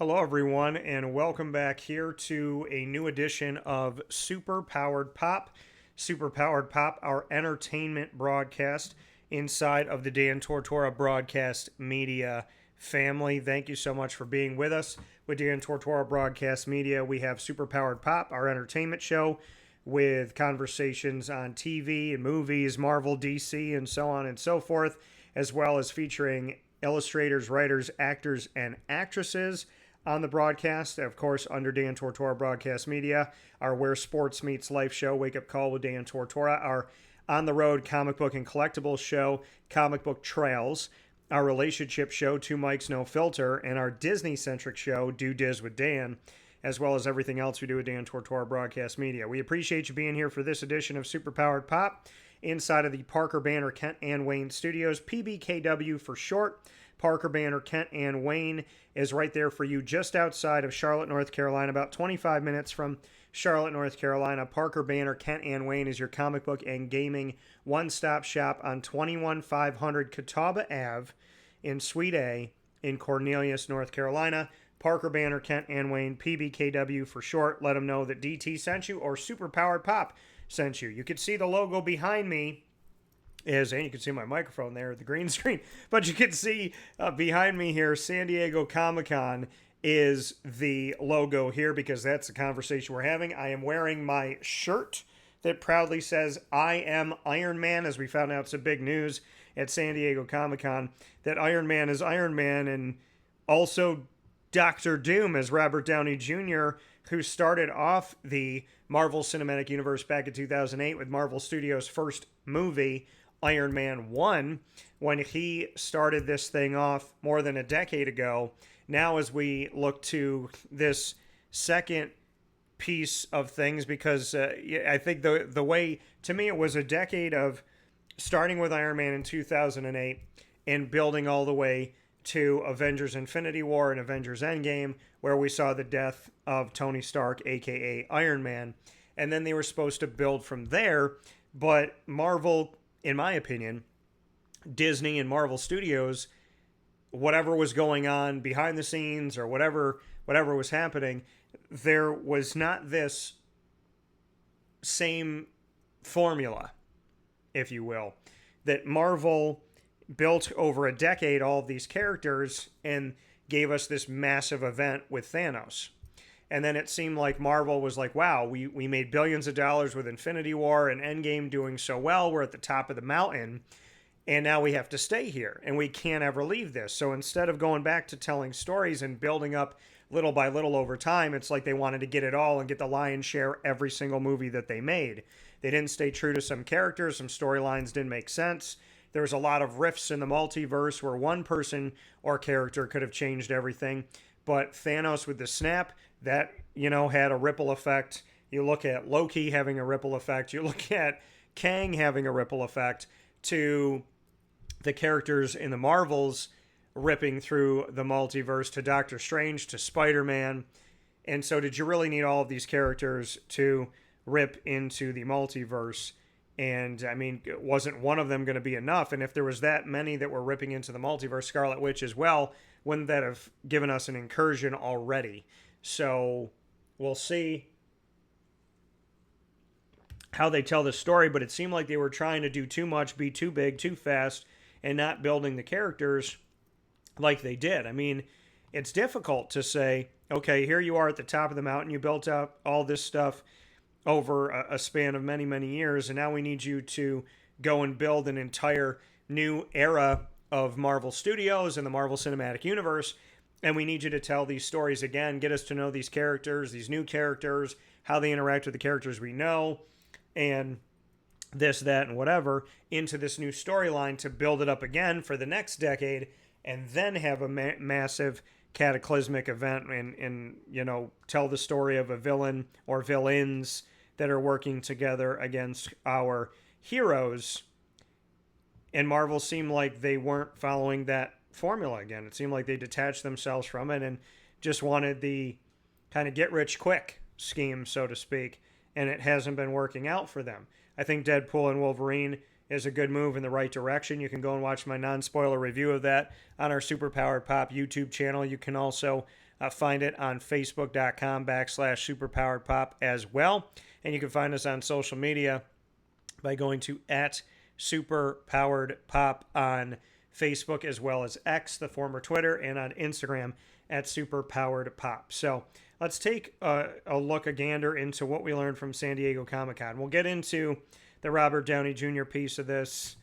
Hello, everyone, and welcome back here to a new edition of Super Powered Pop. Super Powered Pop, our entertainment broadcast inside of the Dan Tortora Broadcast Media family. Thank you so much for being with us. With Dan Tortora Broadcast Media, we have Super Powered Pop, our entertainment show, with conversations on TV and movies, Marvel, DC, and so on and so forth, as well as featuring illustrators, writers, actors, and actresses on the broadcast. Of course, under Dan Tortora Broadcast Media, our Where Sports Meets Life show, Wake Up Call with Dan Tortora, our on the road comic book and collectibles show, Comic Book Trails, our relationship show, Two Mics No Filter, and our Disney-centric show, Do Diz with Dan, as well as everything else we do at Dan Tortora Broadcast Media. We appreciate you being here for this edition of Super Powered Pop inside of the Parker Banner Kent and Wayne Studios, PBKW for short. Parker Banner Kent and Wayne is right there for you just outside of Charlotte, North Carolina, about 25 minutes from Charlotte, North Carolina. Parker Banner Kent and Wayne is your comic book and gaming one-stop shop on 21500 Catawba Ave in Suite A in Cornelius, North Carolina. Parker Banner Kent and Wayne, PBKW for short. Let them know that DT sent you or Super Powered Pop sent you. You can see the logo behind me and you can see my microphone there, the green screen, but you can see behind me here, San Diego Comic-Con is the logo here because that's the conversation we're having. I am wearing my shirt that proudly says, I am Iron Man, as we found out some big news at San Diego Comic-Con, that Iron Man is Iron Man, and also Dr. Doom as Robert Downey Jr., who started off the Marvel Cinematic Universe back in 2008 with Marvel Studios' first movie, Iron Man 1, when he started this thing off more than a decade ago. Now as we look to this second piece of things, because I think the way, to me, it was a decade of starting with Iron Man in 2008 and building all the way to Avengers Infinity War and Avengers Endgame, where we saw the death of Tony Stark, a.k.a. Iron Man. And then they were supposed to build from there, but Marvel, in my opinion, Disney and Marvel Studios, whatever was going on behind the scenes or whatever was happening, there was not this same formula, if you will, that Marvel built over a decade all of these characters and gave us this massive event with Thanos. And then it seemed like Marvel was like, wow, we made billions of dollars with Infinity War and Endgame doing so well. We're at the top of the mountain. And now we have to stay here. And we can't ever leave this. So instead of going back to telling stories and building up little by little over time, it's like they wanted to get it all and get the lion's share every single movie that they made. They didn't stay true to some characters. Some storylines didn't make sense. There was a lot of rifts in the multiverse where one person or character could have changed everything. But Thanos with the snap, that, had a ripple effect. You look at Loki having a ripple effect. You look at Kang having a ripple effect, to the characters in the Marvels ripping through the multiverse, to Doctor Strange, to Spider-Man. And so did you really need all of these characters to rip into the multiverse? And, wasn't one of them going to be enough? And if there was that many that were ripping into the multiverse, Scarlet Witch as well, wouldn't that have given us an incursion already? So we'll see how they tell the story, but it seemed like they were trying to do too much, be too big, too fast, and not building the characters like they did. It's difficult to say, okay, here you are at the top of the mountain, you built up all this stuff over a span of many, many years, and now we need you to go and build an entire new era of Marvel Studios and the Marvel Cinematic Universe, and we need you to tell these stories again, get us to know these characters, these new characters, how they interact with the characters we know, and this, that, and whatever, into this new storyline to build it up again for the next decade, and then have a massive cataclysmic event and tell the story of a villain or villains that are working together against our heroes. And Marvel seemed like they weren't following that formula again. It seemed like they detached themselves from it and just wanted the kind of get rich quick scheme, so to speak, and it hasn't been working out for them. I think Deadpool and Wolverine is a good move in the right direction. You can go and watch my non-spoiler review of that on our Superpowered Pop YouTube channel. You can also find it on facebook.com/superpoweredpop as well. And you can find us on social media by going to @superpoweredpop on Facebook, as well as X, the former Twitter, and on Instagram @superpoweredpop. So let's take a look, a gander into what we learned from San Diego Comic-Con. We'll get into the Robert Downey Jr. piece of this,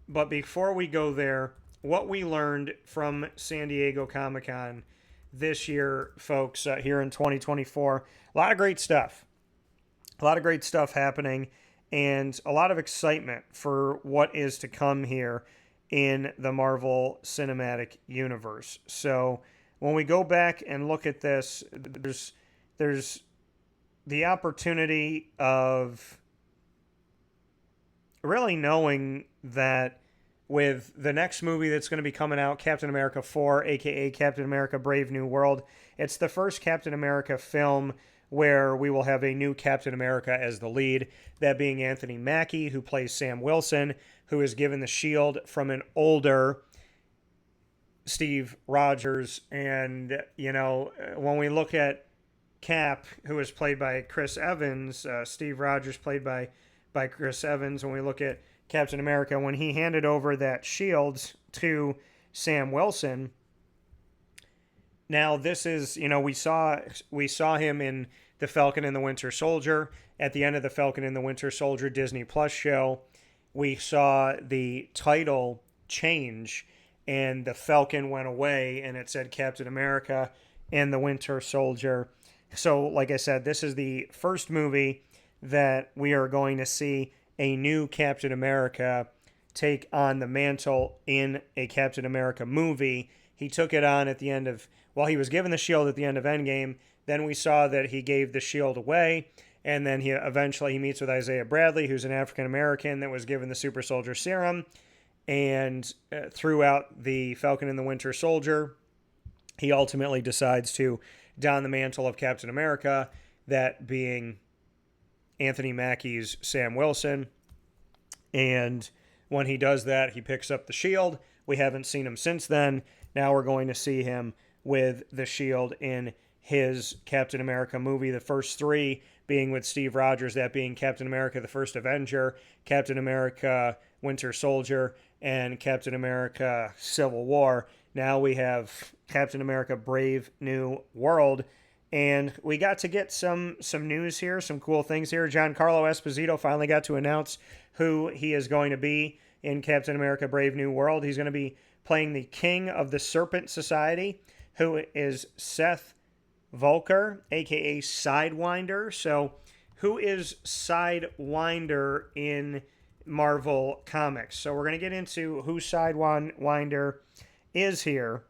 but before we go there, what we learned from San Diego Comic-Con this year, folks, here in 2024. A lot of great stuff. A lot of great stuff happening, and a lot of excitement for what is to come here in the Marvel Cinematic Universe. So when we go back and look at this, there's the opportunity of really knowing that with the next movie that's going to be coming out, Captain America 4, a.k.a. Captain America Brave New World, it's the first Captain America film where we will have a new Captain America as the lead, that being Anthony Mackie, who plays Sam Wilson, who is given the shield from an older Steve Rogers. And, you know, when we look at Cap, who is played by Chris Evans, Steve Rogers played by Chris Evans, when we look at Captain America, when he handed over that shield to Sam Wilson, now this is, you know, we saw him in The Falcon and the Winter Soldier. At the end of The Falcon and the Winter Soldier Disney Plus show, we saw the title change, and the Falcon went away, and it said Captain America and the Winter Soldier. So, like I said, this is the first movie that we are going to see a new Captain America take on the mantle in a Captain America movie. He took it on at the end of, well, he was given the shield at the end of Endgame. Then we saw that he gave the shield away, and then he eventually meets with Isaiah Bradley, who's an African American that was given the Super Soldier Serum. And throughout the Falcon and the Winter Soldier, he ultimately decides to don the mantle of Captain America, that being Anthony Mackie's Sam Wilson. And when he does that, he picks up the shield. We haven't seen him since then. Now we're going to see him with the shield in his Captain America movie. The first three being with Steve Rogers, that being Captain America, the First Avenger, Captain America, Winter Soldier, and Captain America, Civil War. Now we have Captain America, Brave New World. And we got to get some news here, some cool things here. Giancarlo Esposito finally got to announce who he is going to be in Captain America Brave New World. He's going to be playing the King of the Serpent Society, who is Seth Volker, a.k.a. Sidewinder. So who is Sidewinder in Marvel Comics? So we're going to get into who Sidewinder is here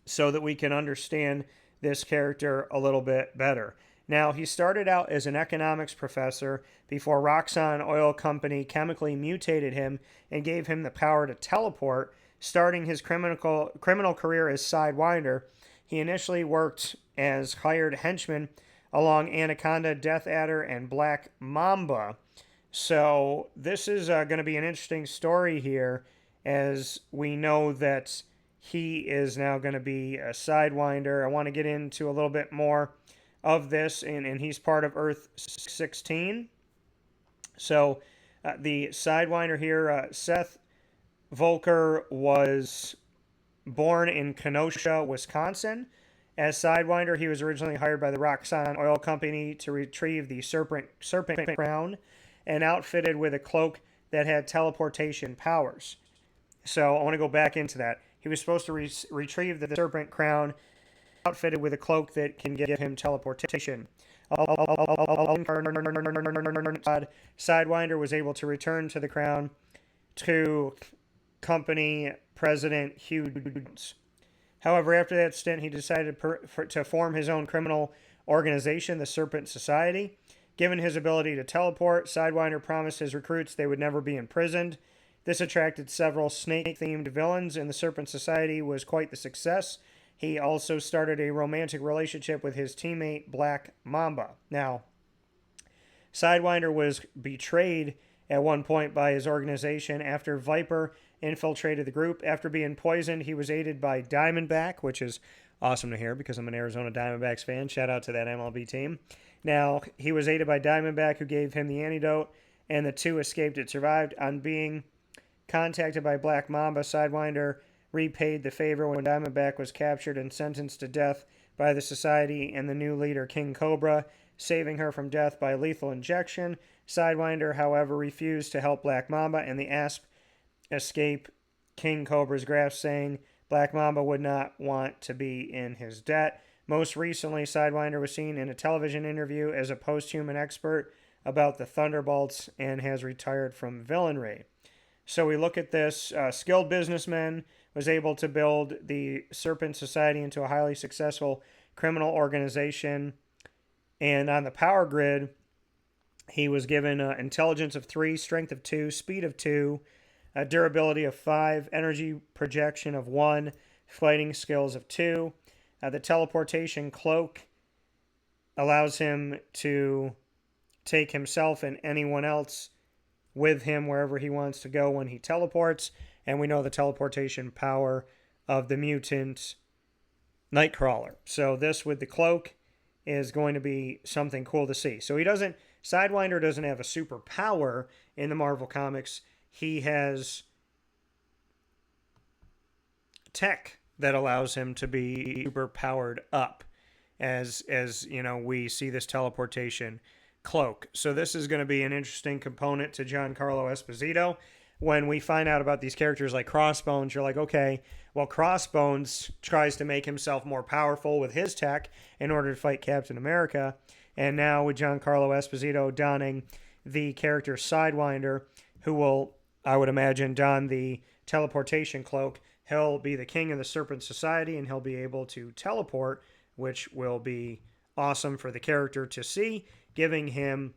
so that we can understand this character a little bit better. Now, he started out as an economics professor before Roxxon Oil Company chemically mutated him and gave him the power to teleport, starting his criminal career as Sidewinder. He initially worked as hired henchman along Anaconda, Death Adder, and Black Mamba. So this is going to be an interesting story here, as we know that he is now going to be a Sidewinder. I want to get into a little bit more of this, and he's part of Earth 16. So the Sidewinder here, Seth Volker, was born in Kenosha, Wisconsin. As Sidewinder, he was originally hired by the Roxxon Oil Company to retrieve the serpent crown and outfitted with a cloak that had teleportation powers. So I want to go back into that. He was supposed to retrieve the serpent crown, outfitted with a cloak that can give him teleportation. Sidewinder was able to return to the crown to company president Hugh. However, after that stint, he decided to form his own criminal organization, the Serpent Society. Given his ability to teleport, Sidewinder promised his recruits they would never be imprisoned. This attracted several snake-themed villains, and the Serpent Society was quite the success. He also started a romantic relationship with his teammate, Black Mamba. Now, Sidewinder was betrayed at one point by his organization after Viper infiltrated the group. After being poisoned, he was aided by Diamondback, which is awesome to hear because I'm an Arizona Diamondbacks fan. Shout out to that MLB team. Now, he was aided by Diamondback, who gave him the antidote, and the two escaped and survived. On being contacted by Black Mamba, Sidewinder repaid the favor when Diamondback was captured and sentenced to death by the Society and the new leader, King Cobra, saving her from death by lethal injection. Sidewinder, however, refused to help Black Mamba and the Asp escape King Cobra's grasp, saying Black Mamba would not want to be in his debt. Most recently, Sidewinder was seen in a television interview as a post-human expert about the Thunderbolts and has retired from villainry. So we look at this. Skilled businessman was able to build the Serpent Society into a highly successful criminal organization. And on the power grid, he was given intelligence of 3, strength of 2, speed of 2, durability of 5, energy projection of 1, fighting skills of 2. The teleportation cloak allows him to take himself and anyone else with him wherever he wants to go when he teleports. And we know the teleportation power of the mutant Nightcrawler. So this with the cloak is going to be something cool to see. So Sidewinder doesn't have a superpower in the Marvel Comics. He has tech that allows him to be super powered up as we see this teleportation cloak. So this is going to be an interesting component to Giancarlo Esposito. When we find out about these characters like Crossbones, you're like, okay, well, Crossbones tries to make himself more powerful with his tech in order to fight Captain America. And now with Giancarlo Esposito donning the character Sidewinder, who will, I would imagine, don the teleportation cloak, he'll be the king of the Serpent Society and he'll be able to teleport, which will be awesome for the character to see, giving him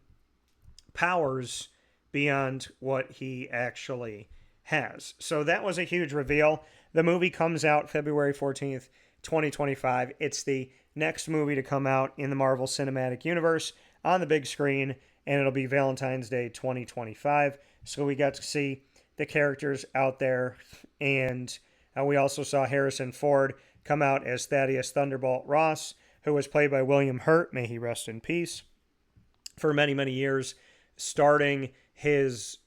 powers beyond what he actually has. So that was a huge reveal. The movie comes out February 14th, 2025. It's the next movie to come out in the Marvel Cinematic Universe on the big screen, and it'll be Valentine's Day 2025. So we got to see the characters out there, and we also saw Harrison Ford come out as Thaddeus Thunderbolt Ross, who was played by William Hurt, may he rest in peace, for many, many years, starting his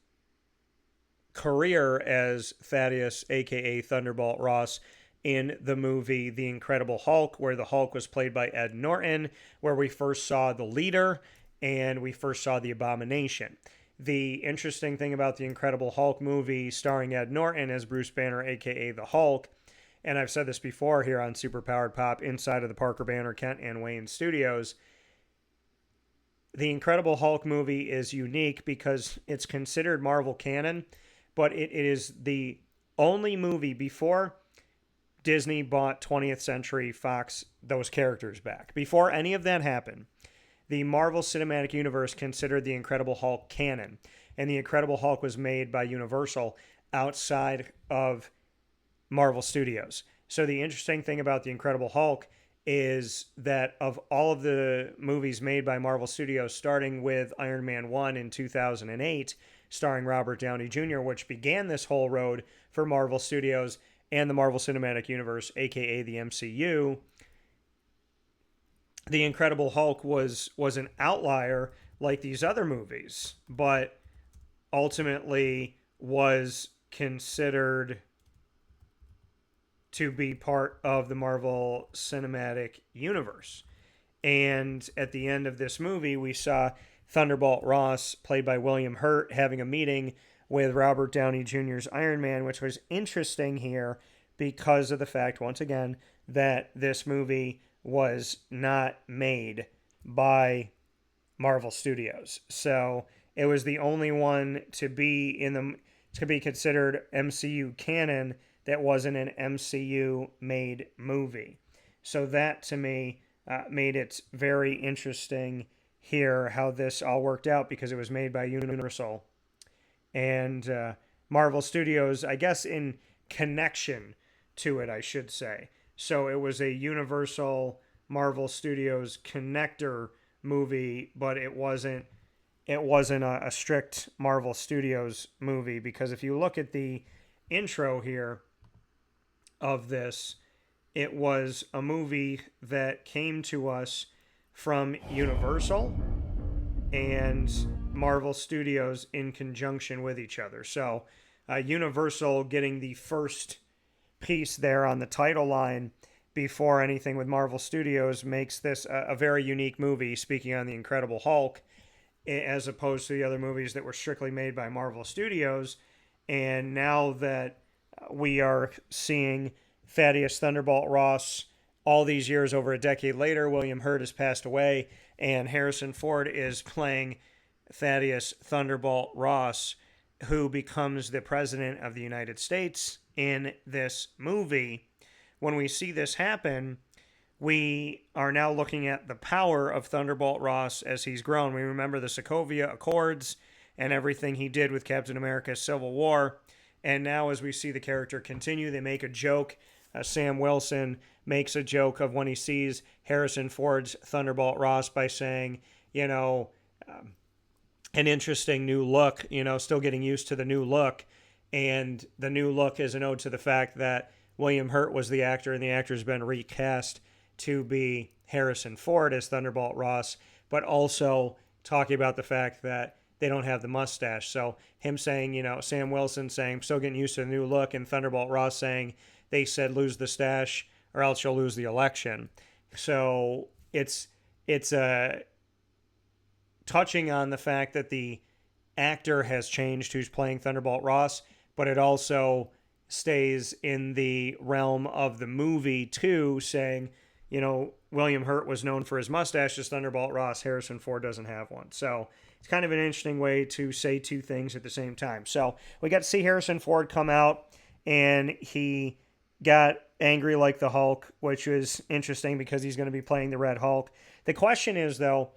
career as Thaddeus, a.k.a. Thunderbolt Ross, in the movie The Incredible Hulk, where the Hulk was played by Ed Norton, where we first saw the Leader and we first saw the Abomination. The interesting thing about the Incredible Hulk movie starring Ed Norton as Bruce Banner, a.k.a. the Hulk, and I've said this before here on Superpowered Pop inside of the Parker Banner, Kent and Wayne studios, the Incredible Hulk movie is unique because it's considered Marvel canon, but it is the only movie before Disney bought 20th Century Fox those characters back. Before any of that happened, the Marvel Cinematic Universe considered the Incredible Hulk canon, and the Incredible Hulk was made by Universal outside of Marvel Studios. So the interesting thing about the Incredible Hulk is that of all of the movies made by Marvel Studios, starting with Iron Man 1 in 2008, starring Robert Downey Jr., which began this whole road for Marvel Studios and the Marvel Cinematic Universe, a.k.a. the MCU, the Incredible Hulk was an outlier like these other movies, but ultimately was considered to be part of the Marvel Cinematic Universe. And at the end of this movie, we saw Thunderbolt Ross, played by William Hurt, having a meeting with Robert Downey Jr.'s Iron Man, which was interesting here because of the fact, once again, that this movie was not made by Marvel Studios. So it was the only one to be considered MCU canon that wasn't an MCU made movie. So that to me made it very interesting here how this all worked out, because it was made by Universal and Marvel Studios, I guess in connection to it, I should say. So it was a Universal Marvel Studios connector movie, but it wasn't it wasn't a strict Marvel Studios movie, because if you look at the intro here of this, it was a movie that came to us from Universal and Marvel Studios in conjunction with each other. So Universal getting the first piece there on the title line before anything with Marvel Studios makes this a very unique movie, speaking on the Incredible Hulk, as opposed to the other movies that were strictly made by Marvel Studios. And now that we are seeing Thaddeus Thunderbolt Ross all these years, over a decade later, William Hurt has passed away, and Harrison Ford is playing Thaddeus Thunderbolt Ross, who becomes the President of the United States in this movie. When we see this happen, we are now looking at the power of Thunderbolt Ross as he's grown. We remember the Sokovia Accords and everything he did with Captain America's Civil War. And now as we see the character continue, they make a joke. Sam Wilson makes a joke of when he sees Harrison Ford's Thunderbolt Ross by saying, an interesting new look, still getting used to the new look. And the new look is an ode to the fact that William Hurt was the actor, and the actor's been recast to be Harrison Ford as Thunderbolt Ross, but also talking about the fact that they don't have the mustache. So him saying, Sam Wilson saying, still getting used to the new look, and Thunderbolt Ross saying, they said lose the stash or else you'll lose the election. So it's touching on the fact that the actor has changed who's playing Thunderbolt Ross, but it also stays in the realm of the movie too, saying, William Hurt was known for his mustache as Thunderbolt Ross. Harrison Ford doesn't have one. So it's kind of an interesting way to say two things at the same time. So we got to see Harrison Ford come out, and he got angry like the Hulk, which was interesting because he's going to be playing the Red Hulk. The question is, though,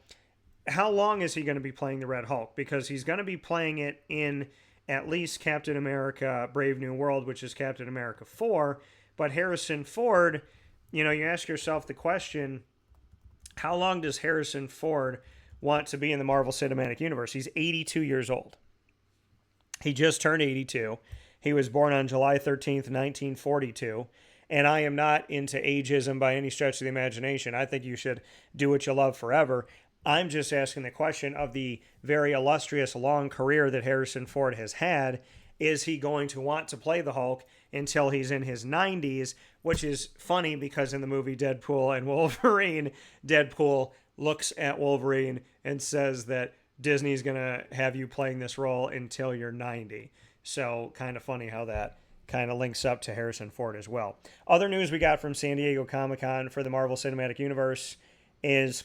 how long is he going to be playing the Red Hulk? Because he's going to be playing it in at least Captain America Brave New World, which is Captain America 4. But Harrison Ford, you ask yourself the question, how long does Harrison Ford want to be in the Marvel Cinematic Universe? He's 82 years old. He just turned 82. He was born on July 13th, 1942. And I am not into ageism by any stretch of the imagination. I think you should do what you love forever. I'm just asking the question of the very illustrious long career that Harrison Ford has had. Is he going to want to play the Hulk until he's in his 90s? Which is funny because in the movie Deadpool and Wolverine, Deadpool looks at Wolverine and says that Disney's going to have you playing this role until you're 90. So kind of funny how that kind of links up to Harrison Ford as well. Other news we got from San Diego Comic-Con for the Marvel Cinematic Universe is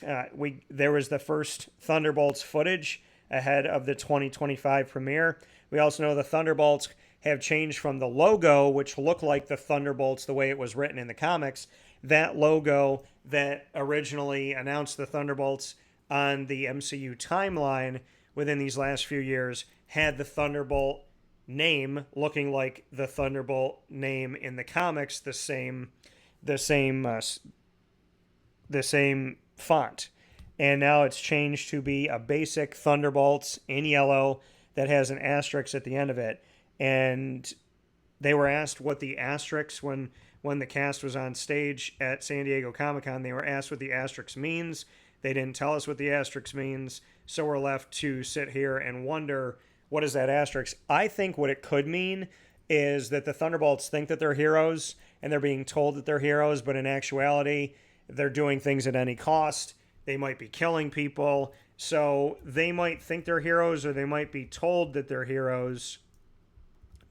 there was the first Thunderbolts footage ahead of the 2025 premiere. We also know the Thunderbolts have changed from the logo, which looked like the Thunderbolts the way it was written in the comics. That logo that originally announced the Thunderbolts on the MCU timeline within these last few years had the Thunderbolt name looking like the Thunderbolt name in the comics, the same font. And now it's changed to be a basic Thunderbolts in yellow that has an asterisk at the end of it. And they were asked what the asterisk, when the cast was on stage at San Diego Comic-Con, they were asked what the asterisk means. They didn't tell us what the asterisk means, so we're left to sit here and wonder, what is that asterisk? I think what it could mean is that the Thunderbolts think that they're heroes, and they're being told that they're heroes, but in actuality, they're doing things at any cost. They might be killing people, so they might think they're heroes, or they might be told that they're heroes,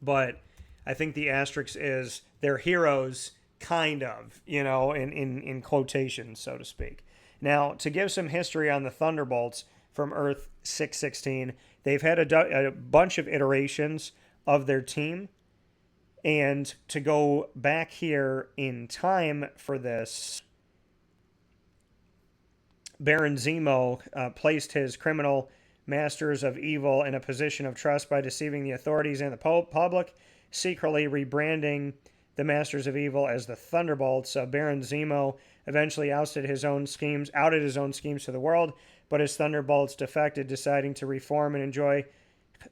but I think the asterisk is they're heroes, kind of, in quotations, so to speak. Now, to give some history on the Thunderbolts from Earth 616, they've had a bunch of iterations of their team. And to go back here in time for this, Baron Zemo placed his criminal masters of evil in a position of trust by deceiving the authorities and the public, secretly rebranding the masters of evil as the Thunderbolts. Baron Zemo eventually outed his own schemes to the world, but his Thunderbolts defected, deciding to reform and enjoy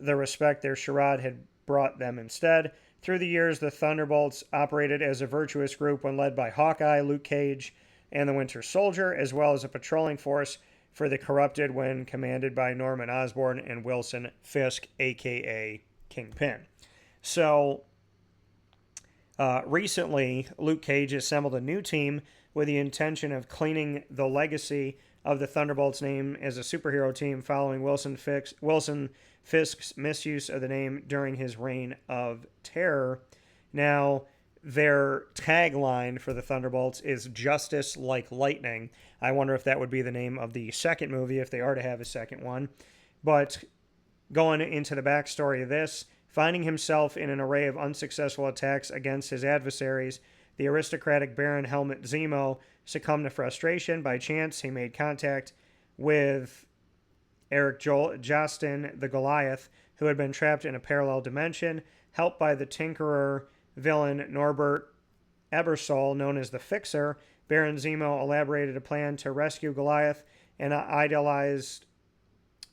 the respect their charade had brought them instead. Through the years, the Thunderbolts operated as a virtuous group when led by Hawkeye, Luke Cage, and the Winter Soldier, as well as a patrolling force for the corrupted when commanded by Norman Osborn and Wilson Fisk, a.k.a. Kingpin. So, recently, Luke Cage assembled a new team with the intention of cleaning the legacy of the Thunderbolts name as a superhero team following Wilson Fisk's misuse of the name during his reign of terror. Now, their tagline for the Thunderbolts is "Justice Like Lightning." I wonder if that would be the name of the second movie, if they are to have a second one. But going into the backstory of this, finding himself in an array of unsuccessful attacks against his adversaries, the aristocratic Baron Helmut Zemo succumbed to frustration. By chance, he made contact with Eric Jostin, the Goliath, who had been trapped in a parallel dimension. Helped by the Tinkerer villain Norbert Ebersol, known as the Fixer, Baron Zemo elaborated a plan to rescue Goliath and idealized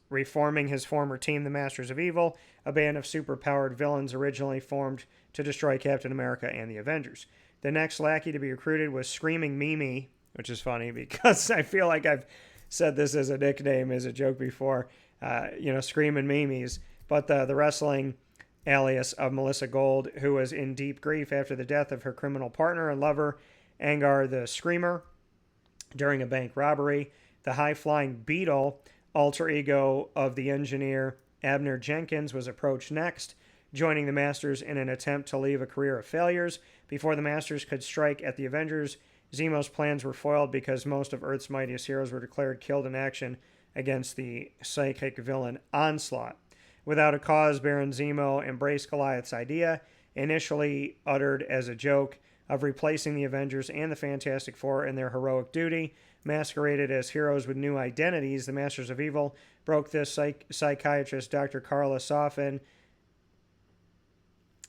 reforming his former team, the Masters of Evil, a band of superpowered villains originally formed to destroy Captain America and the Avengers. The next lackey to be recruited was Screaming Mimi, which is funny because I feel like I've said this as a nickname, as a joke before, Screaming Mimis, but the wrestling alias of Melissa Gold, who was in deep grief after the death of her criminal partner and lover, Angar the Screamer, during a bank robbery. The high-flying Beetle, alter ego of the engineer Abner Jenkins, was approached next, joining the Masters in an attempt to leave a career of failures. Before the Masters could strike at the Avengers, Zemo's plans were foiled because most of Earth's mightiest heroes were declared killed in action against the psychic villain Onslaught. Without a cause, Baron Zemo embraced Goliath's idea, initially uttered as a joke, of replacing the Avengers and the Fantastic Four in their heroic duty. Masqueraded as heroes with new identities, the Masters of Evil broke this psychiatrist Dr. Carla Soffin,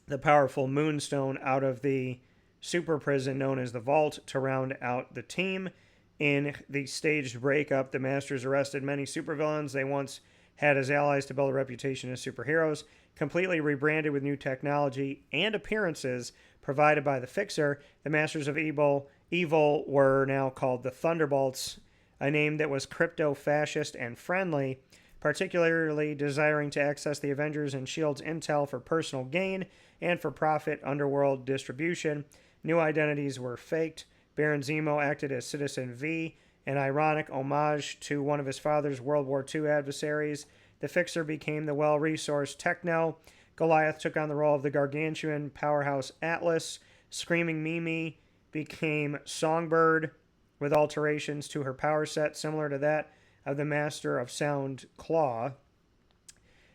the powerful Moonstone, out of the super prison known as the Vault to round out the team. In the staged breakup, the Masters arrested many supervillains they once had as allies to build a reputation as superheroes. Completely rebranded with new technology and appearances provided by the Fixer, the Masters of Evil were now called the Thunderbolts, a name that was crypto-fascist and friendly, particularly desiring to access the Avengers and S.H.I.E.L.D.'s intel for personal gain and for profit underworld distribution. New identities were faked. Baron Zemo acted as Citizen V, an ironic homage to one of his father's World War II adversaries. The Fixer became the well-resourced Techno. Goliath took on the role of the gargantuan powerhouse Atlas. Screaming Mimi became Songbird, with alterations to her power set similar to that of the Master of Sound Claw.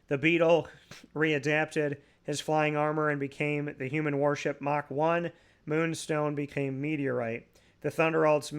The Beetle readapted his flying armor and became the human warship Mach 1. Moonstone became Meteorite. The Thunderbolts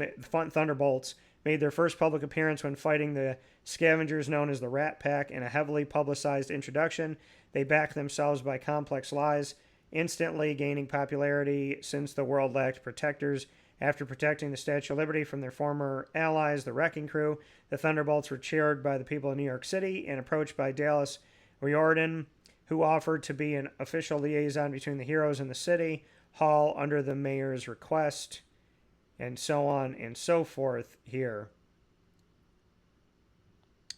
made their first public appearance when fighting the scavengers known as the Rat Pack in a heavily publicized introduction. They backed themselves by complex lies, instantly gaining popularity since the world lacked protectors. After protecting the Statue of Liberty from their former allies, the Wrecking Crew, the Thunderbolts were cheered by the people of New York City and approached by Dallas Riordan, who offered to be an official liaison between the heroes and the city hall under the mayor's request, and so on and so forth here.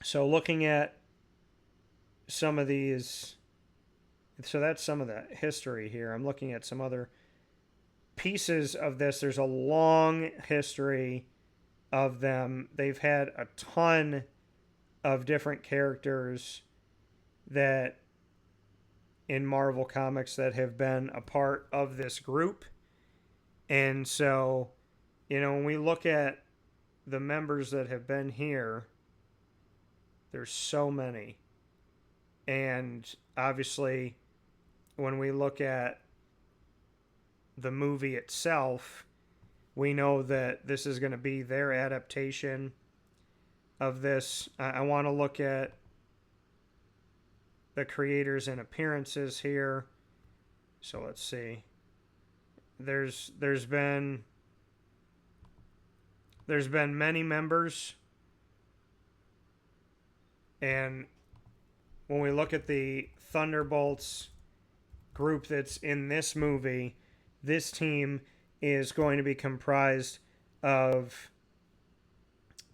So looking at some of these, so that's some of the history here. I'm looking at some other pieces of this. There's a long history of them. They've had a ton of different characters that in Marvel Comics that have been a part of this group. And so, when we look at the members that have been here, there's so many. And obviously, when we look at the movie itself, we know that this is going to be their adaptation of this. I want to look at the creators and appearances here. So let's see. There's been many members And when we look at the Thunderbolts group that's in this movie, this team is going to be comprised of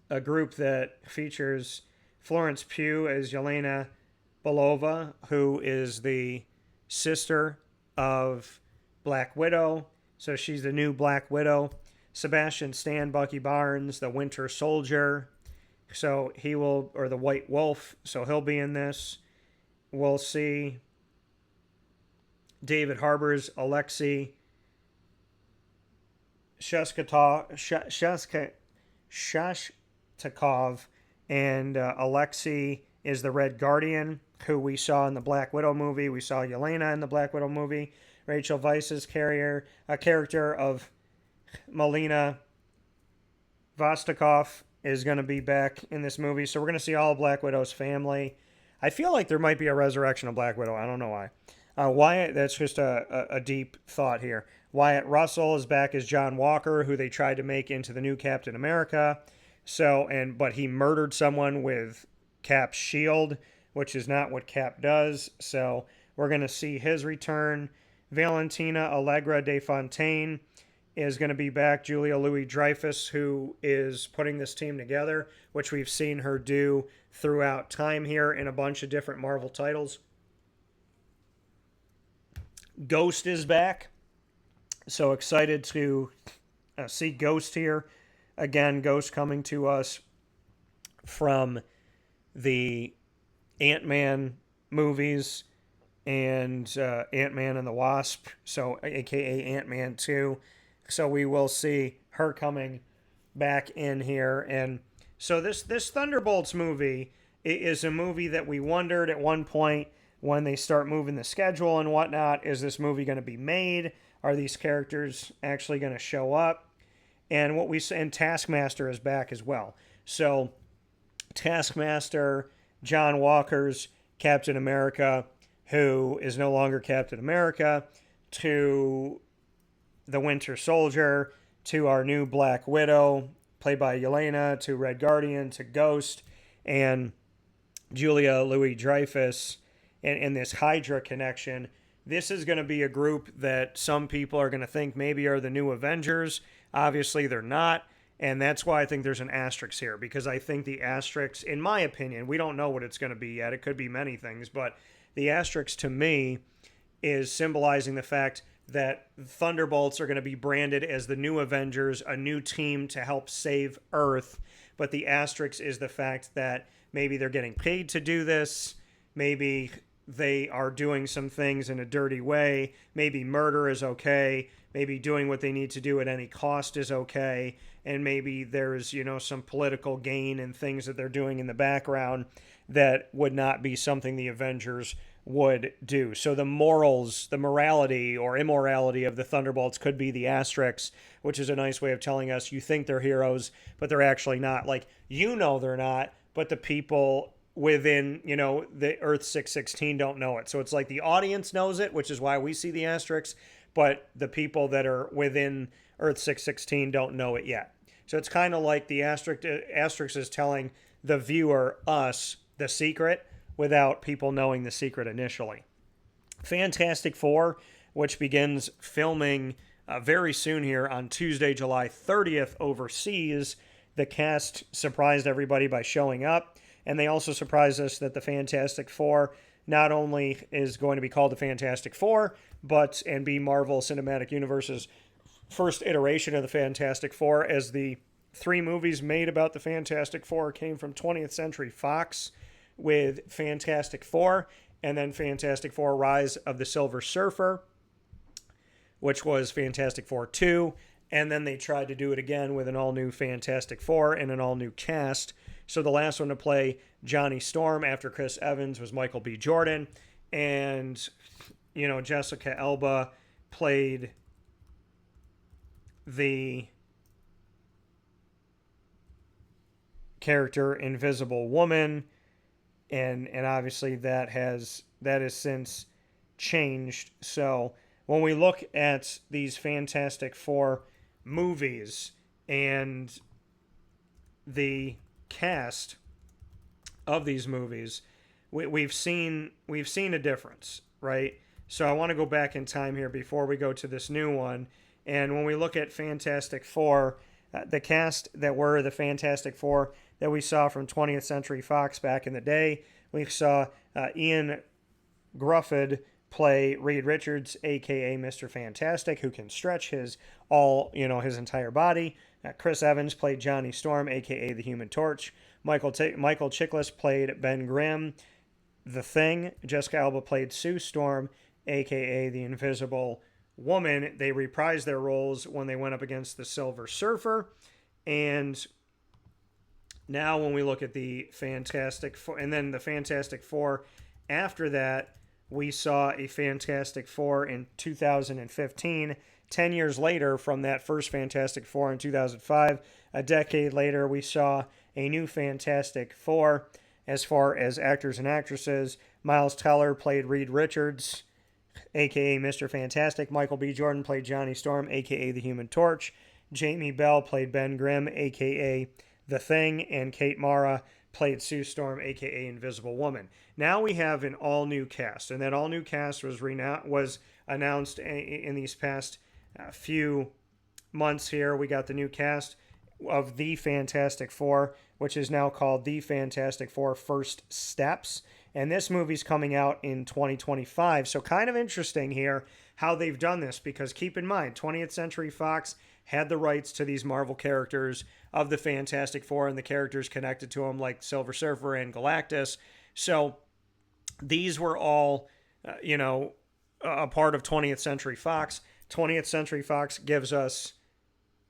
a group that features Florence Pugh as Yelena Belova, who is the sister of Black Widow. So she's the new Black Widow. Sebastian Stan, Bucky Barnes, the Winter Soldier. So he will, or the White Wolf. So he'll be in this. We'll see David Harbour's Alexei Shashtakov, and Alexei is the Red Guardian, who we saw in the Black Widow movie. We saw Yelena in the Black Widow movie. Rachel Weisz's a character of Melina Vostokov is going to be back in this movie. So we're going to see all of Black Widow's family. I feel like there might be a resurrection of Black Widow. I don't know why. Wyatt, that's just a deep thought here. Wyatt Russell is back as John Walker, who they tried to make into the new Captain America. But he murdered someone with Cap's shield, which is not what Cap does. So we're going to see his return. Valentina Allegra de Fontaine is going to be back. Julia Louis-Dreyfus, who is putting this team together, which we've seen her do throughout time here in a bunch of different Marvel titles. Ghost is back. So excited to see Ghost here. Again, Ghost coming to us from the Ant-Man movies and Ant-Man and the Wasp, so a.k.a. Ant-Man 2. So we will see her coming back in here. And so this Thunderbolts movie is a movie that we wondered at one point when they start moving the schedule and whatnot, is this movie going to be made? Are these characters actually going to show up? And Taskmaster is back as well. So Taskmaster, John Walker's Captain America, who is no longer Captain America, to the Winter Soldier, to our new Black Widow, played by Yelena, to Red Guardian, to Ghost, and Julia Louis-Dreyfus, and this Hydra connection. This is going to be a group that some people are going to think maybe are the new Avengers. Obviously, they're not. And that's why I think there's an asterisk here, because I think the asterisk, in my opinion, we don't know what it's going to be yet. It could be many things, but the asterisk to me is symbolizing the fact that Thunderbolts are going to be branded as the new Avengers, a new team to help save Earth. But the asterisk is the fact that maybe they're getting paid to do this. Maybe they are doing some things in a dirty way. Maybe murder is okay. Maybe doing what they need to do at any cost is okay. And maybe there's, some political gain and things that they're doing in the background that would not be something the Avengers would do. So the morality or immorality of the Thunderbolts could be the asterisk, which is a nice way of telling us you think they're heroes, but they're actually not. Like, they're not, but the people within, the Earth 616 don't know it. So it's like the audience knows it, which is why we see the asterisk, but the people that are within Earth 616 don't know it yet. So it's kind of like the asterisk is telling the viewer, us, the secret, without people knowing the secret initially. Fantastic Four, which begins filming very soon here on Tuesday, July 30th overseas. The cast surprised everybody by showing up, and they also surprised us that the Fantastic Four not only is going to be called the Fantastic Four, and be Marvel Cinematic Universe's first iteration of the Fantastic Four, as the 3 movies made about the Fantastic Four came from 20th Century Fox, with Fantastic Four, and then Fantastic Four Rise of the Silver Surfer, which was Fantastic Four 2, and then they tried to do it again with an all-new Fantastic Four and an all-new cast. So the last one to play Johnny Storm after Chris Evans was Michael B. Jordan, and, Jessica Alba played the character Invisible Woman, and obviously that has since changed. So when we look at these Fantastic Four movies and the cast, of these movies, we've seen a difference, right? So I want to go back in time here before we go to this new one. And when we look at Fantastic Four, the cast that were the Fantastic Four that we saw from 20th Century Fox back in the day, we saw Ian Grufford play Reed Richards, a.k.a. Mr. Fantastic, who can stretch his entire body. Chris Evans played Johnny Storm, a.k.a. the Human Torch. Michael Chiklis played Ben Grimm, the Thing. Jessica Alba played Sue Storm, a.k.a. the Invisible Woman. They reprised their roles when they went up against the Silver Surfer. And now when we look at the Fantastic Four, and then the Fantastic Four after that, we saw a Fantastic Four in 2015. 10 years later from that first Fantastic Four in 2005, a decade later, we saw a new Fantastic Four. As far as actors and actresses, Miles Teller played Reed Richards, a.k.a. Mr. Fantastic. Michael B. Jordan played Johnny Storm, a.k.a. the Human Torch. Jamie Bell played Ben Grimm, a.k.a. the Thing. And Kate Mara played Sue Storm, a.k.a. Invisible Woman. Now we have an all-new cast, and that all-new cast was announced in these past few months here. We got the new cast of The Fantastic Four, which is now called The Fantastic Four First Steps. And this movie's coming out in 2025. So kind of interesting here how they've done this, because keep in mind, 20th Century Fox had the rights to these Marvel characters of the Fantastic Four and the characters connected to them like Silver Surfer and Galactus. So these were all, a part of 20th Century Fox. 20th Century Fox gives us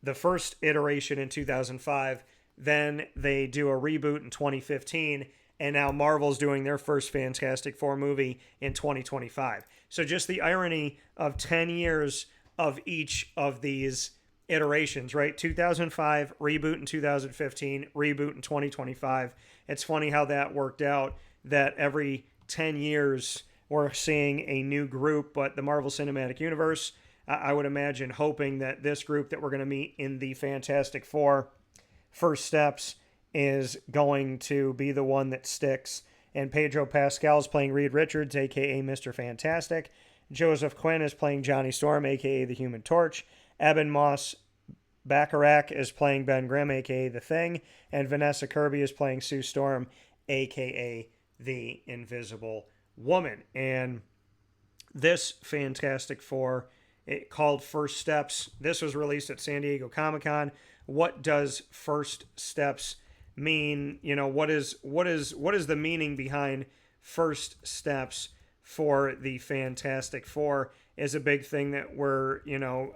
the first iteration in 2005. Then they do a reboot in 2015. And now Marvel's doing their first Fantastic Four movie in 2025. So just the irony of 10 years of each of these iterations, right? 2005, reboot in 2015, reboot in 2025. It's funny how that worked out, that every 10 years we're seeing a new group, but the Marvel Cinematic Universe, I would imagine, hoping that this group that we're going to meet in the Fantastic Four First Steps is going to be the one that sticks. And Pedro Pascal is playing Reed Richards, a.k.a. Mr. Fantastic. Joseph Quinn is playing Johnny Storm, a.k.a. the Human Torch. Eben Moss Bacharach is playing Ben Grimm, a.k.a. the Thing. And Vanessa Kirby is playing Sue Storm, a.k.a. the Invisible Woman. And this Fantastic Four, called First Steps, this was released at San Diego Comic-Con. What does First Steps mean? What is the meaning behind First Steps for the Fantastic Four is a big thing that we're,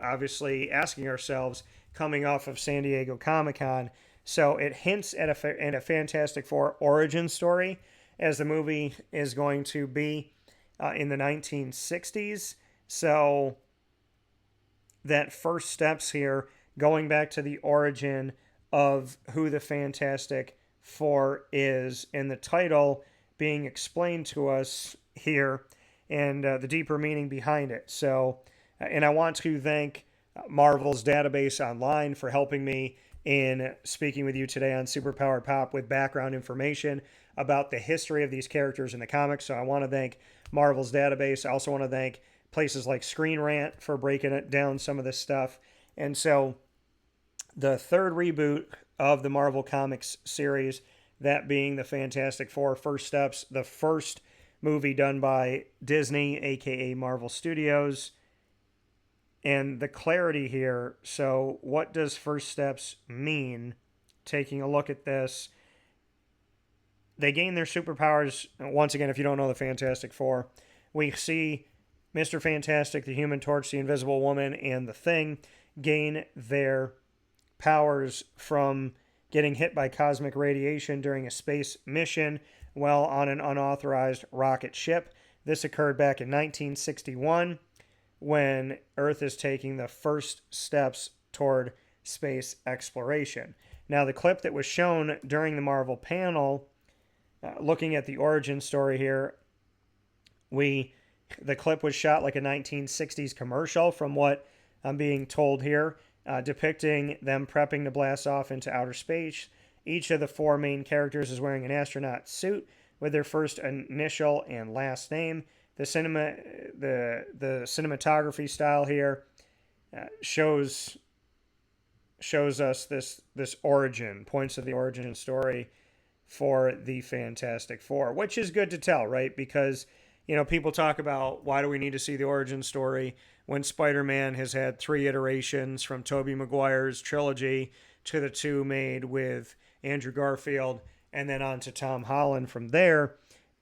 obviously asking ourselves coming off of San Diego Comic-Con. So it hints at a Fantastic Four origin story, as the movie is going to be in the 1960s. So that First Steps here, going back to the origin of who the Fantastic Four is, and the title being explained to us here, and the deeper meaning behind it. So, and I want to thank Marvel's database online for helping me in speaking with you today on Superpowered Pop with background information about the history of these characters in the comics. So I want to thank Marvel's database. I also want to thank places like Screen Rant for breaking it down, some of this stuff. And so the third reboot of the Marvel Comics series, that being the Fantastic Four First Steps, the first movie done by Disney, a.k.a. Marvel Studios. And the clarity here, so what does First Steps mean? Taking a look at this, they gain their superpowers. Once again, if you don't know the Fantastic Four, we see Mr. Fantastic, the Human Torch, the Invisible Woman, and the Thing gain their powers from getting hit by cosmic radiation during a space mission while on an unauthorized rocket ship. This occurred back in 1961 when Earth is taking the first steps toward space exploration. Now, the clip that was shown during the Marvel panel, looking at the origin story here, the clip was shot like a 1960s commercial from what I'm being told here, depicting them prepping to blast off into outer space Each of the four main characters is wearing an astronaut suit with their first initial and last name. The cinematography style here shows us this origin, points to the origin story for the Fantastic Four, which is good to tell, right? Because, people talk about why do we need to see the origin story when Spider-Man has had 3 iterations from Tobey Maguire's trilogy to the 2 made with Andrew Garfield and then on to Tom Holland from there.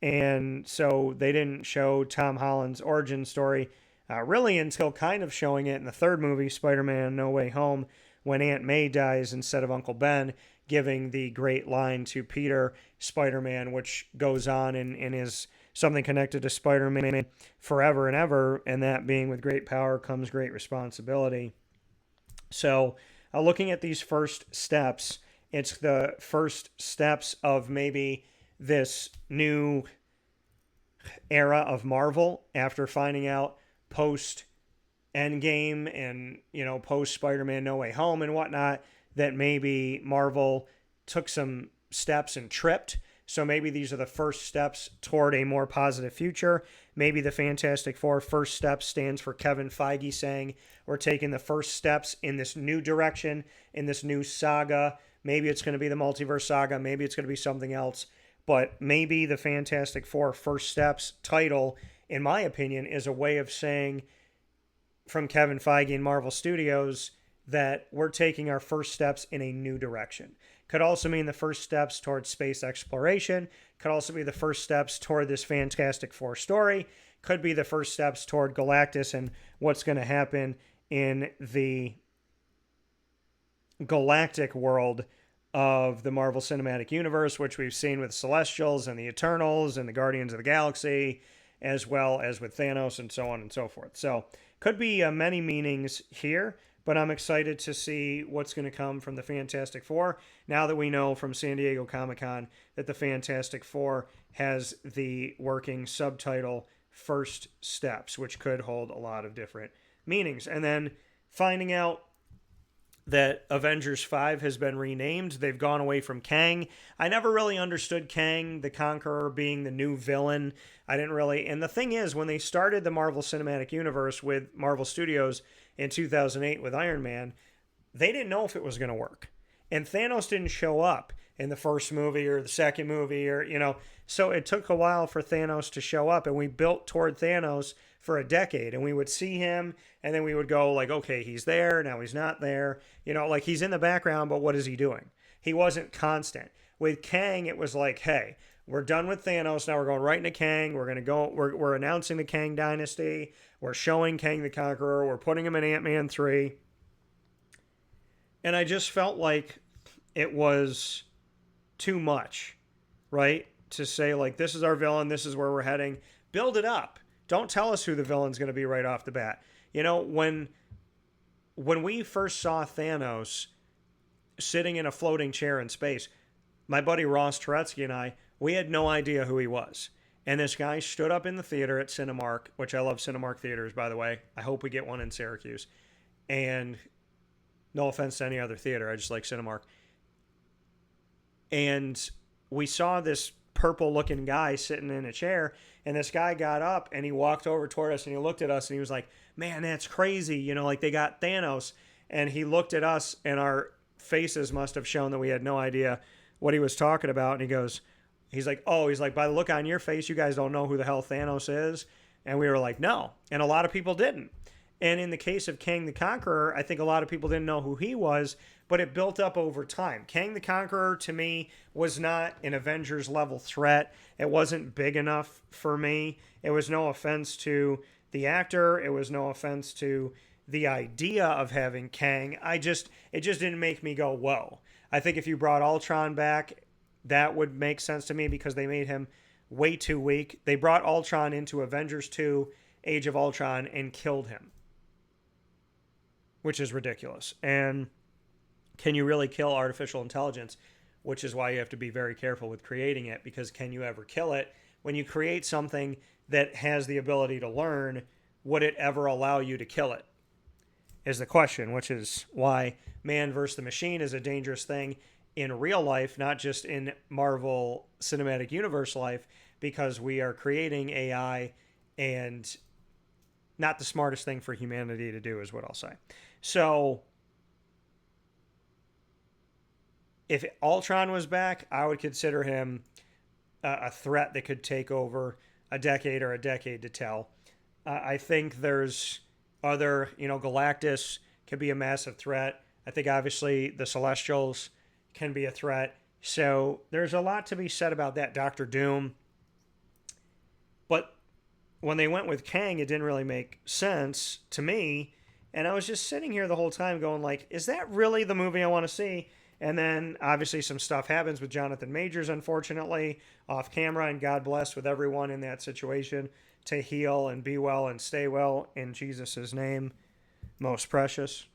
And so they didn't show Tom Holland's origin story really until kind of showing it in the 3rd movie, Spider-Man No Way Home, when Aunt May dies instead of Uncle Ben, giving the great line to Peter, Spider-Man, which goes on and is something connected to Spider-Man forever and ever, and that being with great power comes great responsibility. So looking at these first steps, it's the first steps of maybe this new era of Marvel after finding out post Endgame and, post Spider-Man No Way Home and whatnot, that maybe Marvel took some steps and tripped. So maybe these are the first steps toward a more positive future. Maybe the Fantastic Four first step stands for Kevin Feige saying, we're taking the first steps in this new direction, in this new saga. Maybe it's going to be the multiverse saga. Maybe it's going to be something else. But maybe the Fantastic Four first steps title, in my opinion, is a way of saying from Kevin Feige and Marvel Studios that we're taking our first steps in a new direction. Could also mean the first steps towards space exploration. Could also be the first steps toward this Fantastic Four story. Could be the first steps toward Galactus and what's going to happen in the galactic world of the Marvel Cinematic Universe, which we've seen with Celestials and the Eternals and the Guardians of the Galaxy, as well as with Thanos and so on and so forth. So could be many meanings here, but I'm excited to see what's going to come from the Fantastic Four now that we know from San Diego Comic-Con that the Fantastic Four has the working subtitle First Steps, which could hold a lot of different meanings. And then finding out that Avengers 5 has been renamed. They've gone away from Kang. I never really understood Kang the Conqueror being the new villain. I didn't really. And the thing is, when they started the Marvel Cinematic Universe with Marvel Studios in 2008 with Iron Man, they didn't know if it was going to work. And Thanos didn't show up in the first movie or the second movie so it took a while for Thanos to show up, and we built toward Thanos for a decade, and we would see him and then we would go like, okay, he's there, now he's not there, like he's in the background, but what is he doing? He wasn't constant. With Kang, it was like, hey, we're done with Thanos, now we're going right into Kang, we're announcing the Kang dynasty, we're showing Kang the Conqueror, we're putting him in Ant-Man 3, and I just felt like it was too much, right? To say, like, this is our villain, this is where we're heading. Build it up. Don't tell us who the villain's going to be right off the bat. When we first saw Thanos sitting in a floating chair in space, my buddy Ross Turetsky and I, we had no idea who he was. And this guy stood up in the theater at Cinemark, which I love Cinemark theaters, by the way. I hope we get one in Syracuse. And no offense to any other theater, I just like Cinemark. And we saw this purple-looking guy sitting in a chair, and this guy got up, and he walked over toward us, and he looked at us, and he was like, man, that's crazy. Like, they got Thanos. And he looked at us, and our faces must have shown that we had no idea what he was talking about. And he's like, by the look on your face, you guys don't know who the hell Thanos is. And we were like, no. And a lot of people didn't. And in the case of Kang the Conqueror, I think a lot of people didn't know who he was, but it built up over time. Kang the Conqueror, to me, was not an Avengers-level threat. It wasn't big enough for me. It was no offense to the actor. It was no offense to the idea of having Kang. It just didn't make me go, whoa. I think if you brought Ultron back, that would make sense to me because they made him way too weak. They brought Ultron into Avengers 2, Age of Ultron, and killed him, which is ridiculous. And can you really kill artificial intelligence? Which is why you have to be very careful with creating it, because can you ever kill it? When you create something that has the ability to learn, would it ever allow you to kill it? Is the question, which is why man versus the machine is a dangerous thing in real life, not just in Marvel Cinematic Universe life, because we are creating AI, and not the smartest thing for humanity to do is what I'll say. So if Ultron was back, I would consider him a threat that could take over a decade or a decade to tell. I think there's other, Galactus could be a massive threat. I think obviously the Celestials can be a threat. So there's a lot to be said about that. Doctor Doom. But when they went with Kang, it didn't really make sense to me. And I was just sitting here the whole time going like, is that really the movie I want to see? And then obviously some stuff happens with Jonathan Majors, unfortunately, off camera. And God bless with everyone in that situation to heal and be well and stay well in Jesus' name. Most precious.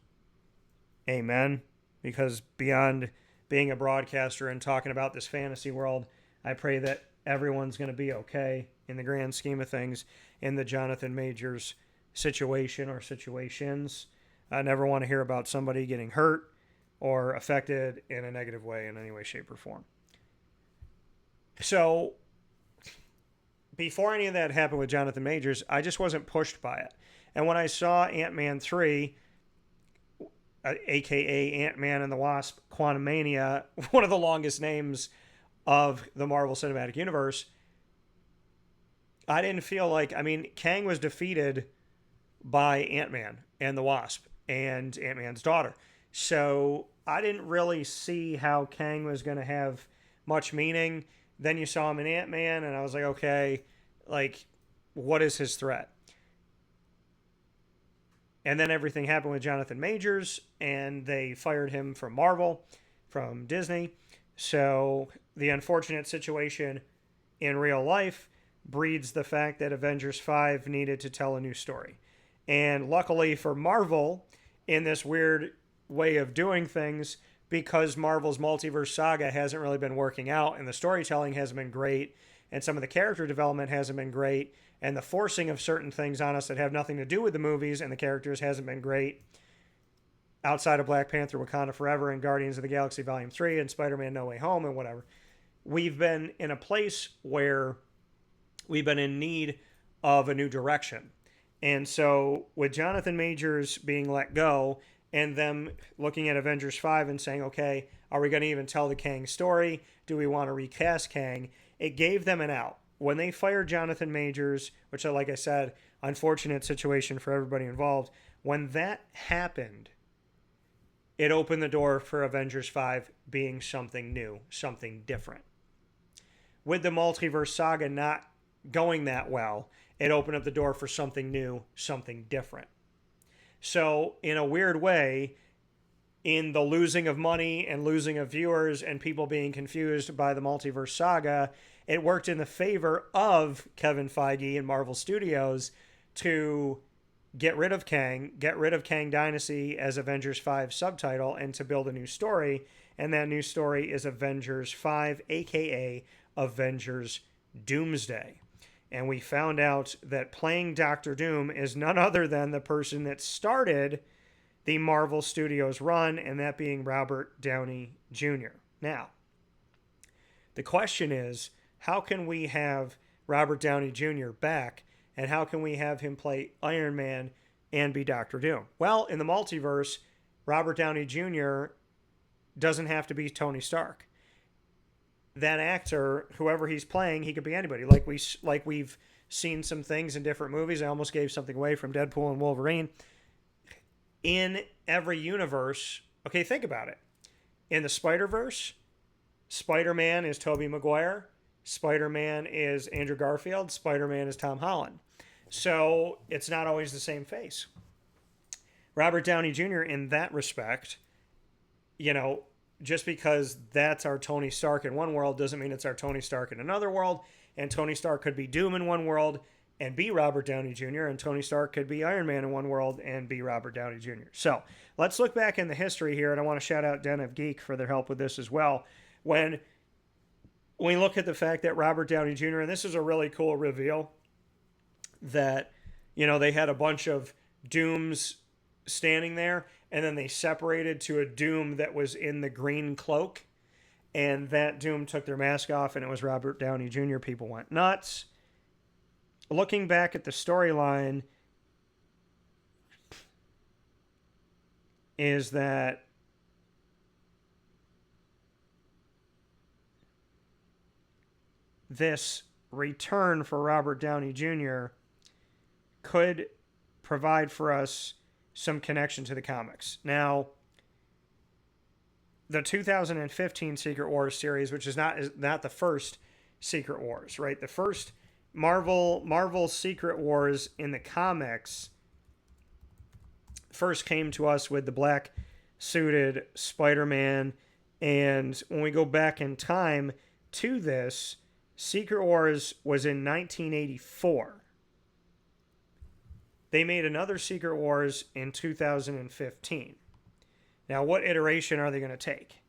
Amen. Because beyond being a broadcaster and talking about this fantasy world, I pray that everyone's going to be okay in the grand scheme of things in the Jonathan Majors situation or situations. I never want to hear about somebody getting hurt or affected in a negative way in any way, shape, or form. So before any of that happened with Jonathan Majors, I just wasn't pushed by it. And when I saw Ant-Man 3, a.k.a. Ant-Man and the Wasp, Quantumania, one of the longest names of the Marvel Cinematic Universe, I didn't feel like, Kang was defeated by Ant-Man and the Wasp and Ant-Man's daughter. So I didn't really see how Kang was going to have much meaning. Then you saw him in Ant-Man, and I was like, okay, what is his threat? And then everything happened with Jonathan Majors, and they fired him from Marvel, from Disney. So the unfortunate situation in real life breeds the fact that Avengers 5 needed to tell a new story. And luckily for Marvel, in this weird way of doing things, because Marvel's multiverse saga hasn't really been working out, and the storytelling hasn't been great, and some of the character development hasn't been great, and the forcing of certain things on us that have nothing to do with the movies and the characters hasn't been great, outside of Black Panther, Wakanda Forever, and Guardians of the Galaxy Volume 3, and Spider-Man No Way Home, and whatever. We've been in a place where we've been in need of a new direction. And so with Jonathan Majors being let go, and them looking at Avengers 5 and saying, okay, are we going to even tell the Kang story? Do we want to recast Kang? It gave them an out. When they fired Jonathan Majors, which, like I said, unfortunate situation for everybody involved, when that happened, it opened the door for Avengers 5 being something new, something different. With the multiverse saga not going that well, it opened up the door for something new, something different. So in a weird way, in the losing of money and losing of viewers and people being confused by the multiverse saga, it worked in the favor of Kevin Feige and Marvel Studios to get rid of Kang Dynasty as Avengers 5 subtitle, and to build a new story. And that new story is Avengers 5, a.k.a. Avengers Doomsday. And we found out that playing Doctor Doom is none other than the person that started the Marvel Studios run, and that being Robert Downey Jr. Now, the question is, how can we have Robert Downey Jr. back, and how can we have him play Iron Man and be Doctor Doom? Well, in the multiverse, Robert Downey Jr. doesn't have to be Tony Stark. That actor, whoever he's playing, he could be anybody. Like we've seen some things in different movies. I almost gave something away from Deadpool and Wolverine. In every universe, okay, think about it. In the Spider-Verse, Spider-Man is Tobey Maguire. Spider-Man is Andrew Garfield. Spider-Man is Tom Holland. So it's not always the same face. Robert Downey Jr. in that respect, just because that's our Tony Stark in one world doesn't mean it's our Tony Stark in another world. And Tony Stark could be Doom in one world and be Robert Downey Jr., and Tony Stark could be Iron Man in one world and be Robert Downey Jr. So let's look back in the history here, and I want to shout out Den of Geek for their help with this as well. When we look at the fact that Robert Downey Jr., and this is a really cool reveal, that, they had a bunch of Dooms standing there, and then they separated to a Doom that was in the green cloak. and that Doom took their mask off and it was Robert Downey Jr., people went nuts. Looking back at the storyline, is that this return for Robert Downey Jr. could provide for us some connection to the comics. Now, the 2015 Secret Wars series, which is not the first Secret Wars, right? The first Marvel Secret Wars in the comics first came to us with the black suited Spider-Man, and when we go back in time to this, Secret Wars was in 1984. They made another Secret Wars in 2015. Now, what iteration are they going to take?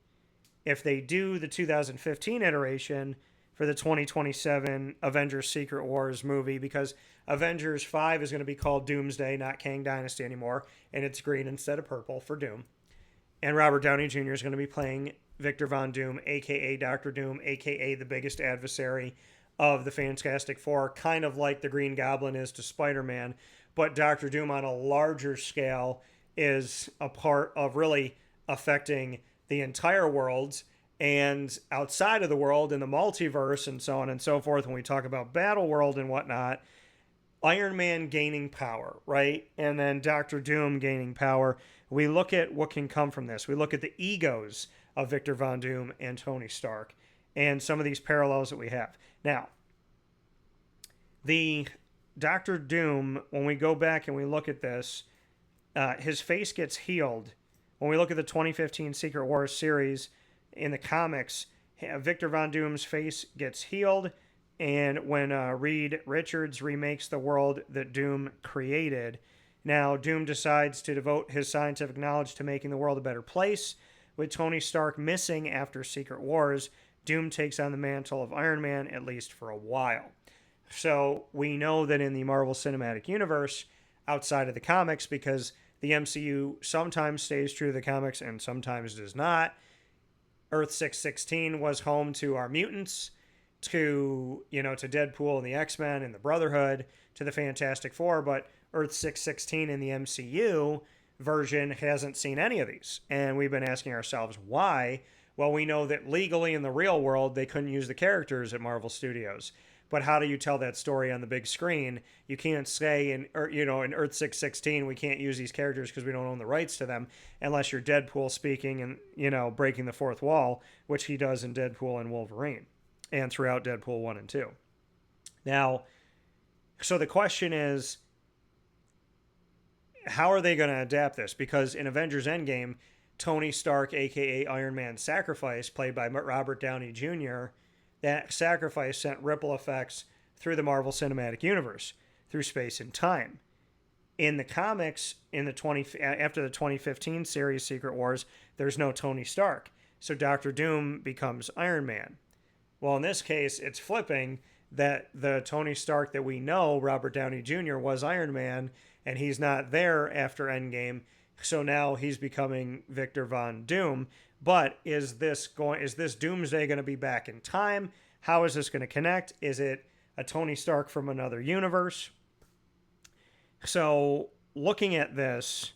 If they do the 2015 iteration for the 2027 Avengers Secret Wars movie, because Avengers 5 is going to be called Doomsday, not Kang Dynasty anymore, and it's green instead of purple for Doom. And Robert Downey Jr. is going to be playing Victor Von Doom, a.k.a. Dr. Doom, a.k.a. the biggest adversary of the Fantastic Four, kind of like the Green Goblin is to Spider-Man, but Dr. Doom on a larger scale is a part of really affecting the entire world and outside of the world in the multiverse and so on and so forth. When we talk about Battle World and whatnot, Iron Man gaining power, right? And then Dr. Doom gaining power. We look at what can come from this. We look at the egos of Victor Von Doom and Tony Stark and some of these parallels that we have. Now, the Dr. Doom, when we go back and we look at this, his face gets healed. When we look at the 2015 Secret Wars series in the comics, Victor Von Doom's face gets healed, and when Reed Richards remakes the world that Doom created, now Doom decides to devote his scientific knowledge to making the world a better place. With Tony Stark missing after Secret Wars, Doom takes on the mantle of Iron Man, at least for a while. So we know that in the Marvel Cinematic Universe, outside of the comics, because the MCU sometimes stays true to the comics and sometimes does not, Earth 616 was home to our mutants, to Deadpool and the X-Men and the Brotherhood, to the Fantastic Four, but Earth 616 in the MCU version hasn't seen any of these. And we've been asking ourselves why. Well, we know that legally in the real world, they couldn't use the characters at Marvel Studios. But how do you tell that story on the big screen? You can't say in Earth 616, we can't use these characters because we don't own the rights to them, unless you're Deadpool speaking and, breaking the fourth wall, which he does in Deadpool and Wolverine and throughout Deadpool 1 and 2. Now, so the question is, how are they going to adapt this? Because in Avengers Endgame, Tony Stark, a.k.a. Iron Man's sacrifice, played by Robert Downey Jr., that sacrifice sent ripple effects through the Marvel Cinematic Universe, through space and time. In the comics, after the 2015 series Secret Wars, there's no Tony Stark. So Dr. Doom becomes Iron Man. Well, in this case, it's flipping that the Tony Stark that we know, Robert Downey Jr., was Iron Man, and he's not there after Endgame. So now he's becoming Victor Von Doom. But is this Doomsday going to be back in time? How is this going to connect? Is it a Tony Stark from another universe? So looking at this,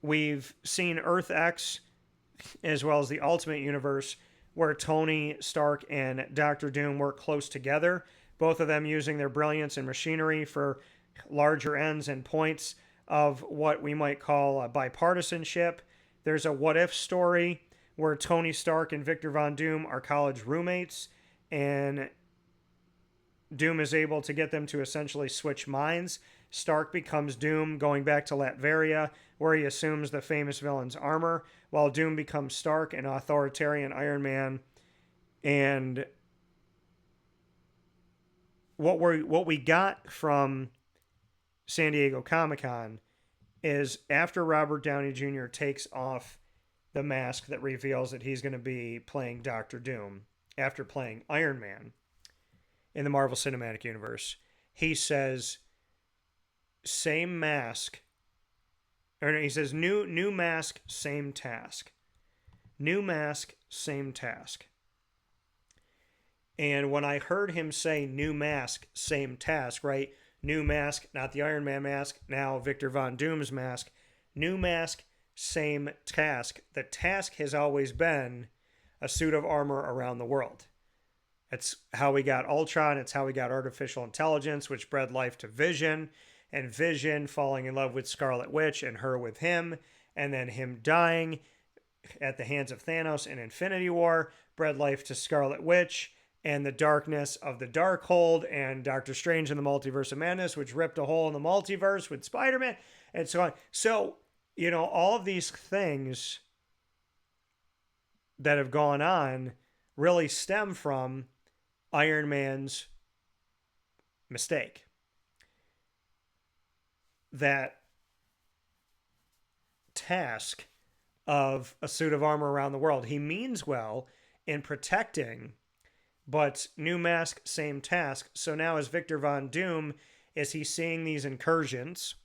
we've seen Earth X as well as the Ultimate Universe, where Tony Stark and Dr. Doom work close together, both of them using their brilliance and machinery for larger ends and points of what we might call a bipartisanship. There's a what-if story where Tony Stark and Victor Von Doom are college roommates, and Doom is able to get them to essentially switch minds. Stark becomes Doom, going back to Latveria, where he assumes the famous villain's armor, while Doom becomes Stark, an authoritarian Iron Man. And what we got from San Diego Comic-Con is, after Robert Downey Jr. takes off the mask that reveals that he's going to be playing Dr. Doom after playing Iron Man in the Marvel Cinematic Universe, he says, same mask, or he says, new mask, same task. New mask, same task. And when I heard him say new mask, same task, right? New mask, not the Iron Man mask, now Victor Von Doom's mask. New mask, same task. The task has always been a suit of armor around the world. It's how we got Ultron. It's how we got artificial intelligence, which bred life to Vision, and Vision falling in love with Scarlet Witch and her with him, and then him dying at the hands of Thanos in Infinity War bred life to Scarlet Witch and the darkness of the Darkhold and Doctor Strange in the Multiverse of Madness, which ripped a hole in the multiverse with Spider-Man and so on. So, all of these things that have gone on really stem from Iron Man's mistake. That task of a suit of armor around the world. He means well in protecting, but new mask, same task. So now as Victor Von Doom, is he seeing these incursions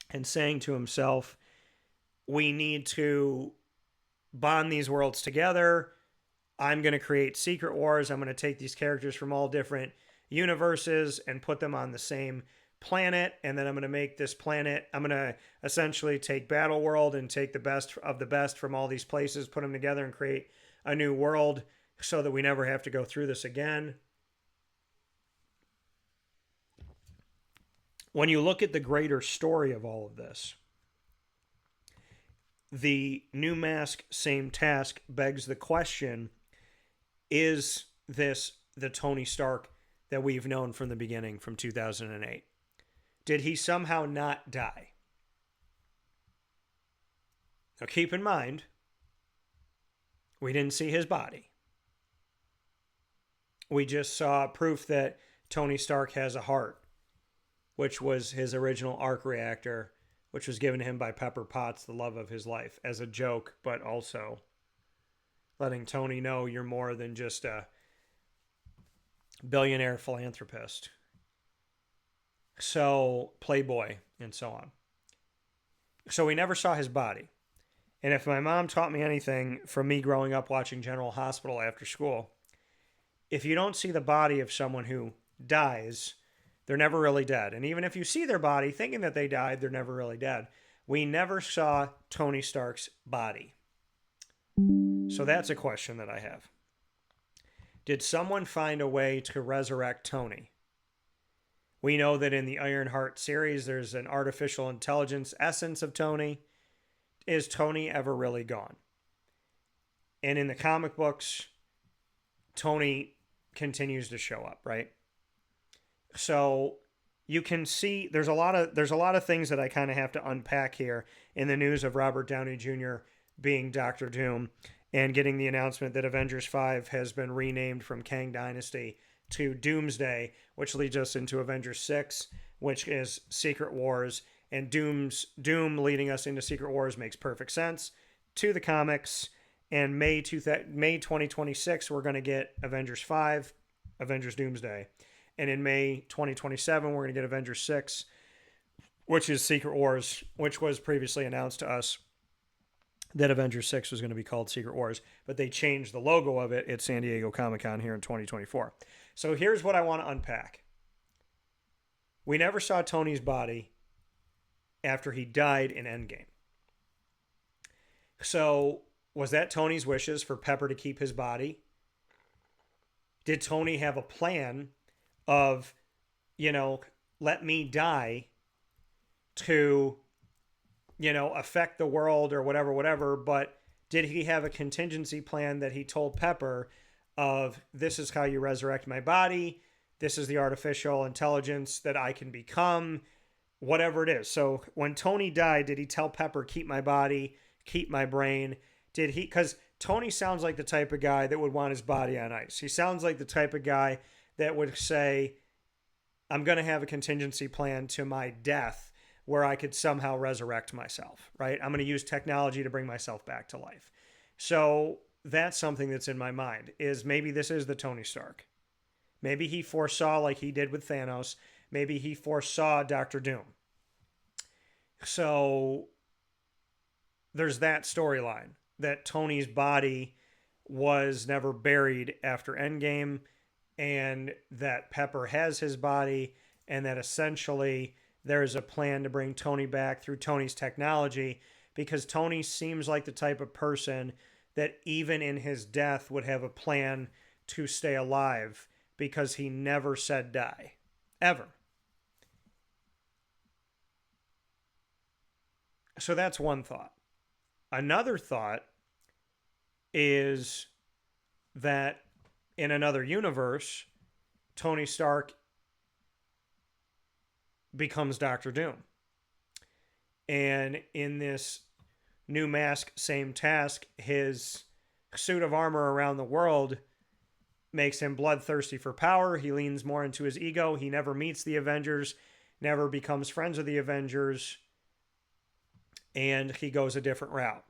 and saying to himself, we need to bond these worlds together. I'm going to create Secret Wars. I'm going to take these characters from all different universes and put them on the same planet, and then I'm going to make this planet, I'm going to essentially take Battle World and take the best of the best from all these places, put them together and create a new world so that we never have to go through this again. When you look at the greater story of all of this, the new mask, same task begs the question, is this the Tony Stark that we've known from the beginning, from 2008? Did he somehow not die? Now keep in mind, we didn't see his body. We just saw proof that Tony Stark has a heart, which was his original arc reactor, which was given to him by Pepper Potts, the love of his life, as a joke, but also letting Tony know you're more than just a billionaire philanthropist. So, playboy, and so on. So we never saw his body. And if my mom taught me anything from me growing up watching General Hospital after school, if you don't see the body of someone who dies, they're never really dead. And even if you see their body thinking that they died, they're never really dead. We never saw Tony Stark's body. So that's a question that I have. Did someone find a way to resurrect Tony? We know that in the Ironheart series, there's an artificial intelligence essence of Tony. Is Tony ever really gone? And in the comic books, Tony continues to show up, right? So you can see there's a lot of things that I kind of have to unpack here in the news of Robert Downey Jr. being Doctor Doom and getting the announcement that Avengers 5 has been renamed from Kang Dynasty to Doomsday, which leads us into Avengers 6, which is Secret Wars, and Doom leading us into Secret Wars makes perfect sense to the comics. And May 2026, we're going to get Avengers 5, Avengers Doomsday. And in May 2027, we're going to get Avengers 6, which is Secret Wars, which was previously announced to us that Avengers 6 was going to be called Secret Wars, but they changed the logo of it at San Diego Comic-Con here in 2024. So here's what I want to unpack. We never saw Tony's body after he died in Endgame. So was that Tony's wishes for Pepper to keep his body? Did Tony have a plan of, let me die to, affect the world or whatever, but did he have a contingency plan that he told Pepper of, this is how you resurrect my body, this is the artificial intelligence that I can become, whatever it is. So when Tony died, did he tell Pepper, keep my body, keep my brain? Did he, because Tony sounds like the type of guy that would want his body on ice. He sounds like the type of guy that would say, I'm going to have a contingency plan to my death where I could somehow resurrect myself, right? I'm going to use technology to bring myself back to life. So that's something that's in my mind, is maybe this is the Tony Stark. Maybe he foresaw, like he did with Thanos, maybe he foresaw Doctor Doom. So there's that storyline. that Tony's body was never buried after Endgame, and that Pepper has his body, and that essentially there's a plan to bring Tony back through Tony's technology, because Tony seems like the type of person that even in his death would have a plan to stay alive, because he never said die. Ever. So that's one thought. Another thought is that in another universe, Tony Stark becomes Doctor Doom. And in this new mask, same task, his suit of armor around the world makes him bloodthirsty for power. He leans more into his ego. He never meets the Avengers, never becomes friends with the Avengers, and he goes a different route.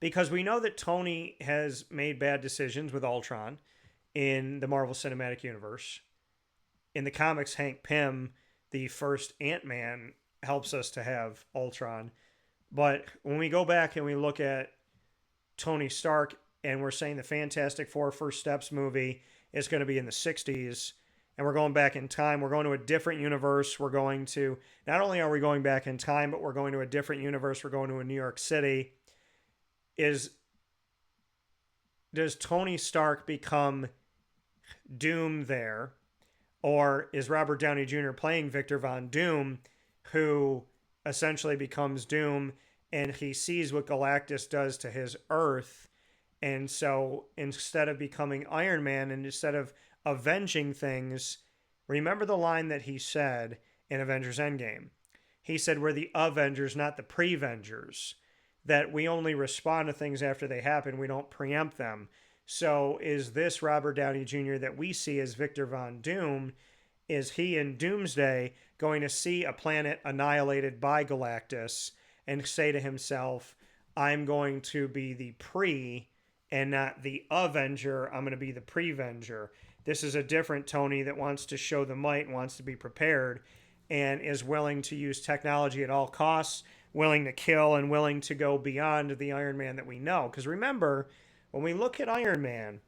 Because we know that Tony has made bad decisions with Ultron in the Marvel Cinematic Universe. In the comics, Hank Pym, the first Ant-Man, helps us to have Ultron. But when we go back and we look at Tony Stark, and we're saying the Fantastic Four First Steps movie is going to be in the 60s, and we're going back in time, we're going to a different universe. We're going to, not only are we going back in time, but we're going to a different universe. We're going to a New York City. Does Tony Stark become Doom there? Or is Robert Downey Jr. playing Victor Von Doom, who essentially becomes Doom, and he sees what Galactus does to his Earth, and so instead of becoming Iron Man and instead of avenging things, remember the line that he said in Avengers Endgame. He said, we're the Avengers, not the Prevengers. That we only respond to things after they happen. We don't preempt them. So is this Robert Downey Jr. that we see as Victor Von Doom, is he in Doomsday going to see a planet annihilated by Galactus and say to himself, I'm going to be the pre and not the Avenger. I'm going to be the Prevenger. This is a different Tony that wants to show the might, wants to be prepared, and is willing to use technology at all costs, willing to kill and willing to go beyond the Iron Man that we know. Because remember, when we look at Iron Man,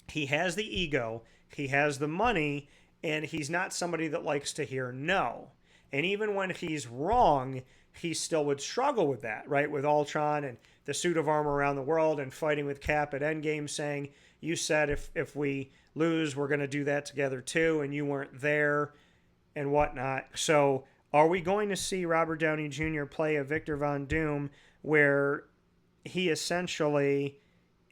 he has the ego, he has the money, and he's not somebody that likes to hear no. And even when he's wrong, he still would struggle with that, right? With Ultron and the suit of armor around the world and fighting with Cap at Endgame saying, you said if we lose, we're going to do that together too, and you weren't there and whatnot. So are we going to see Robert Downey Jr. play a Victor Von Doom where he essentially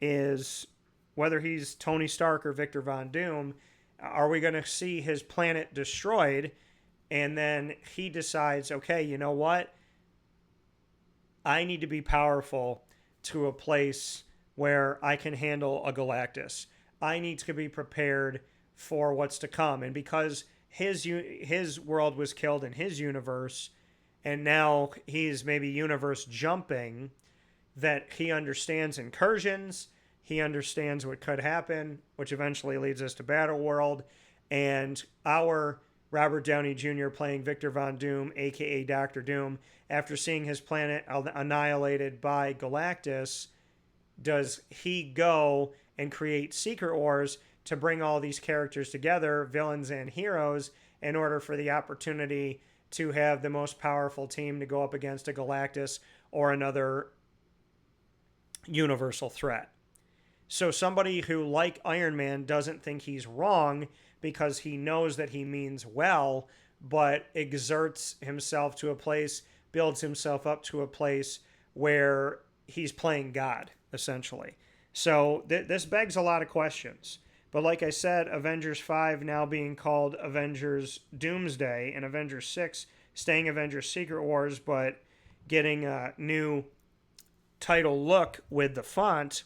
is, whether he's Tony Stark or Victor Von Doom, are we going to see his planet destroyed and then he decides, okay, you know what? I need to be powerful to a place where I can handle a Galactus. I need to be prepared for what's to come. And because his world was killed in his universe, and now he's maybe universe jumping, that he understands incursions, he understands what could happen, which eventually leads us to Battleworld, and our Robert Downey Jr. playing Victor Von Doom, a.k.a. Dr. Doom, after seeing his planet annihilated by Galactus, does he go and create Secret Wars to bring all these characters together, villains and heroes, in order for the opportunity to have the most powerful team to go up against a Galactus or another universal threat? So somebody who, like Iron Man, doesn't think he's wrong because he knows that he means well, but exerts himself to a place, builds himself up to a place where he's playing God, essentially. So this begs a lot of questions. But like I said, Avengers 5 now being called Avengers Doomsday, and Avengers 6 staying Avengers Secret Wars, but getting a new title look with the font.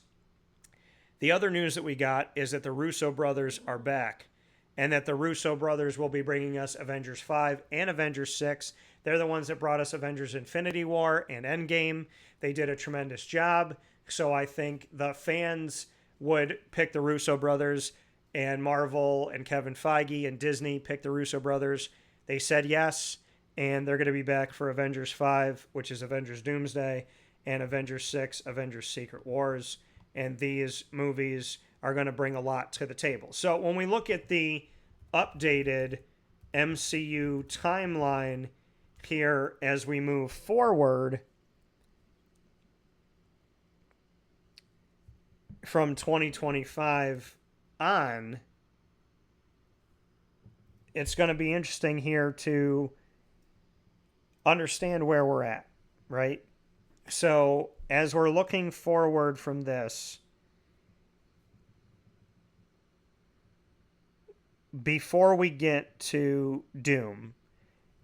The other news that we got is that the Russo brothers are back, and that the Russo brothers will be bringing us Avengers 5 and Avengers 6. They're the ones that brought us Avengers Infinity War and Endgame. They did a tremendous job, so I think the fans would pick the Russo brothers, and Marvel and Kevin Feige and Disney picked the Russo brothers. They said yes, and they're going to be back for Avengers 5, which is Avengers Doomsday, and Avengers 6, Avengers Secret Wars. And these movies are going to bring a lot to the table. So when we look at the updated MCU timeline here as we move forward from 2025 on, it's going to be interesting here to understand where we're at, right? So as we're looking forward from this, before we get to Doom